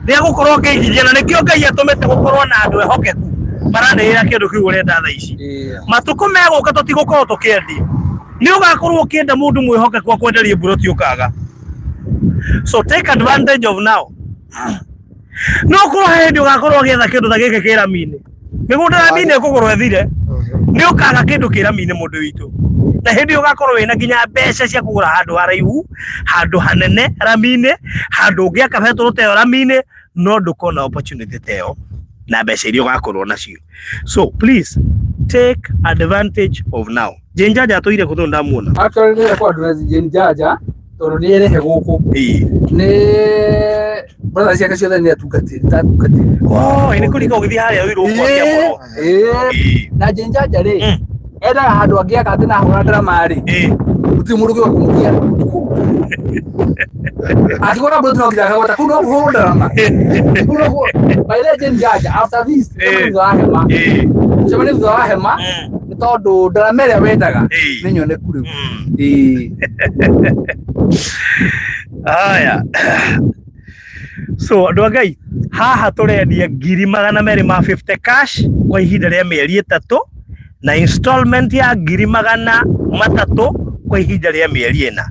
ria gukorwo ngeithia na nikio Ngai atumite gukorwo na andu ehokeku maranira kindu kiu urenda tha ici matuko meguka tutigukorwo tukiendi ni ugakorwo ukienda mundu mwihokeku akwenderie buroti ukaga. So take advantage of now. No kuro hindi ugakorwo getha kindu ta gike kira mine migunda mine kugorwo thire ni ukaga kindu kira mine mundu witu na hindi ugakorwo wina nginya mbeca cia kugura handu haraihu handu hanene ramine handu ungiaka betro teo ramine no ndukona opportunity teo na mbeca iria ugakorwo nacio. So please take advantage of now. Jenjaja toire kuthunda muona actually ni kwa address Jenjaja toro ni erehe guku ni brother cia kacio ni atungatiri. Ini kulika ugithi haria wiru kwakia muno na Jenjaja ri enda handu angiaka atina hura drama ri uti mundu gwa kumukia akigora bro no ngira gota kuno hura drama kuno by the Jenjaja after this ni hema tondu drama ria wendaga ni nyone kuri aya. So andu Ngai haha turendia 250 cash kwa ihinda ria mieri 3 na installment ya 300 kwa ihinda ria mieri 4.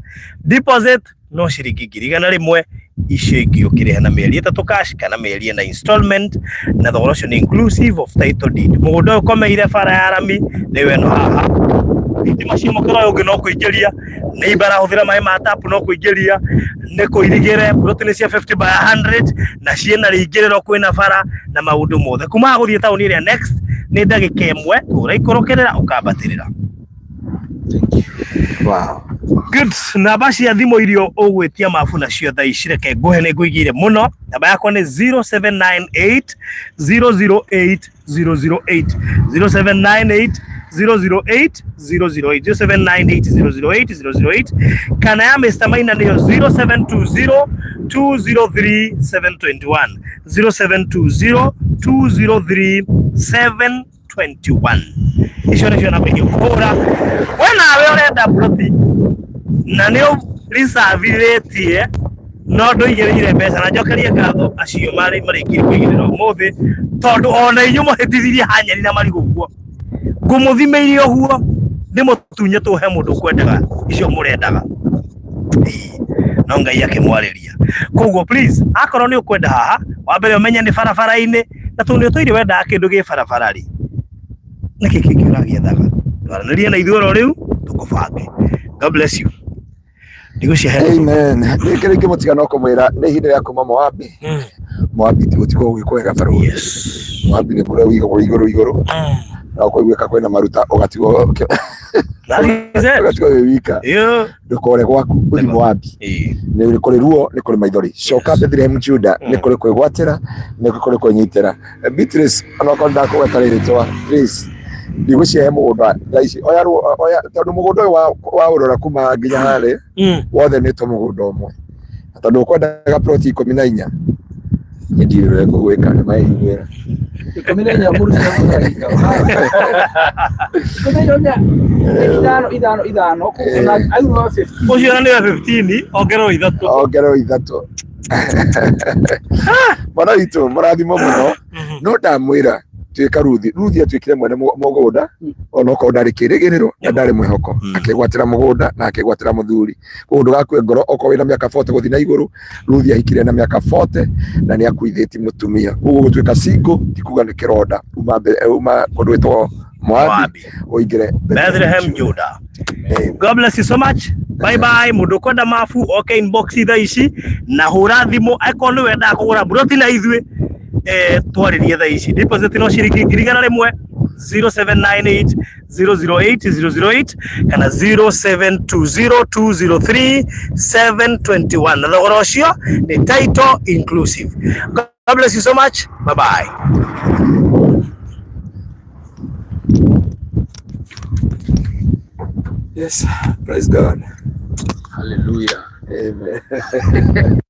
Deposit no ciringi 100 icio ingĩ ukiriha na mieri 3 cash kana mieri 4 installment na thogora ucio ni inclusive of title deed. Mugunda ukomeire bara ya rami ni weno haha itima cio mukoro ungi no kuingiria ni ibara huthira mai ma tap no kuingiria ni kuirigire plotini cia 50 by 100 na ciena ringiriro kwina bara na maundu mothe kuma guthie tauni iria next ni ndagika imwe uraikorokerera ukambatirira. Wow. Good. Namba cia thimu irio ugwitia mafu nacio tha ici reke nguhe ni nguigire muno. Namba yakwa ni 0798 008 008 0798 008 008 0798 008 008 kana ya Mr. Maina niyo 0720 203 721 0720 203 721. Icio nĩcio namba iria ũkũhũra we urenda ploti na nĩ reserve no ndoigĩrĩire mbeca na njokerie ngatho acio marĩkire kũigĩrĩra ũmũthĩ tondu ona inyu mũhĩtithirie hanyeri na marigũ guo ngũmũthimĩire ũguo ndĩmũtunye tũhe mũndũ kwendaga icio mũrendaga no Ngai akĩmwarĩria. Koguo please akorwo nĩ ũkwenda haha wambere ũmenye nĩ barabara-inĩ na tondũ nĩtũire wendaga kĩndũ gĩ barabara rĩ nĩkĩ kĩngĩ ũragĩethaga twaranĩrie na ithuĩ rĩu tũkũbange. God bless you. Amen. Nĩkĩrĩ ingĩ mũtigana kũmwĩra nĩ ihinda rĩa kuma Moabi. Moabi ti gũtikorwo gwĩkwega barũ. Moabi nĩ kũrĩa wĩigũrũ igũrũ na ũkũiguĩka kwĩna maruta ũgatigwo wĩ wika ndũkore gwaku ũthiĩ Moabi. Nĩ kũrĩ ruo nĩ kũrĩ maithori coka Bethlehem Juda nĩ kũrĩ kwĩgwatĩra nĩ kũrĩ kwĩnyitĩra. Beatrice onokorwo ndakũgweta rĩrĩtwa please ndigũcihe mũgũnda thaa ici oya tondũ mũgũnda ũyũ wa ũrora kuma nginya harĩ wothe nĩ mũgũnda ũmwe tondũ ũkwendaga ploti 14 nĩndirĩ ngũgwĩka nĩ maĩiguĩra 14 mũru ithano ucio nĩ 15 ongerwo ithatũ mwana witũ mũrathimo mũno no ndamwĩra tuika Ruthi atuikire mwene mũgũnda onokorwo ndarĩ kĩrĩgĩrĩro na ndarĩ mwĩhoko akĩgwatĩra mũgũnda na akĩgwatĩra mũthuri. Koguo ndũgakue ngoro okorwo wĩna mĩaka 40 gũthiĩ na igũrũ. Ruthi ahikire na mĩaka 40 na nĩ akuithĩti mũtumia. Koguo gũtuĩka single ti kuga nĩ kĩronda uma kũndũ gwĩtwo Moabi ũingĩre Bethlehem Juda. God bless you so much. Bye bye mundu kwenda mafu okay inbox tha ici na hura thimu eko ni wenda kugura broti na ithwe twaririe tha ici deposit no ciringi 1,000 0798 008 008 kana 0720 203 721 na thogora ucio ni title inclusive. God bless you so much. Bye bye. Yes, praise God. Hallelujah. Amen.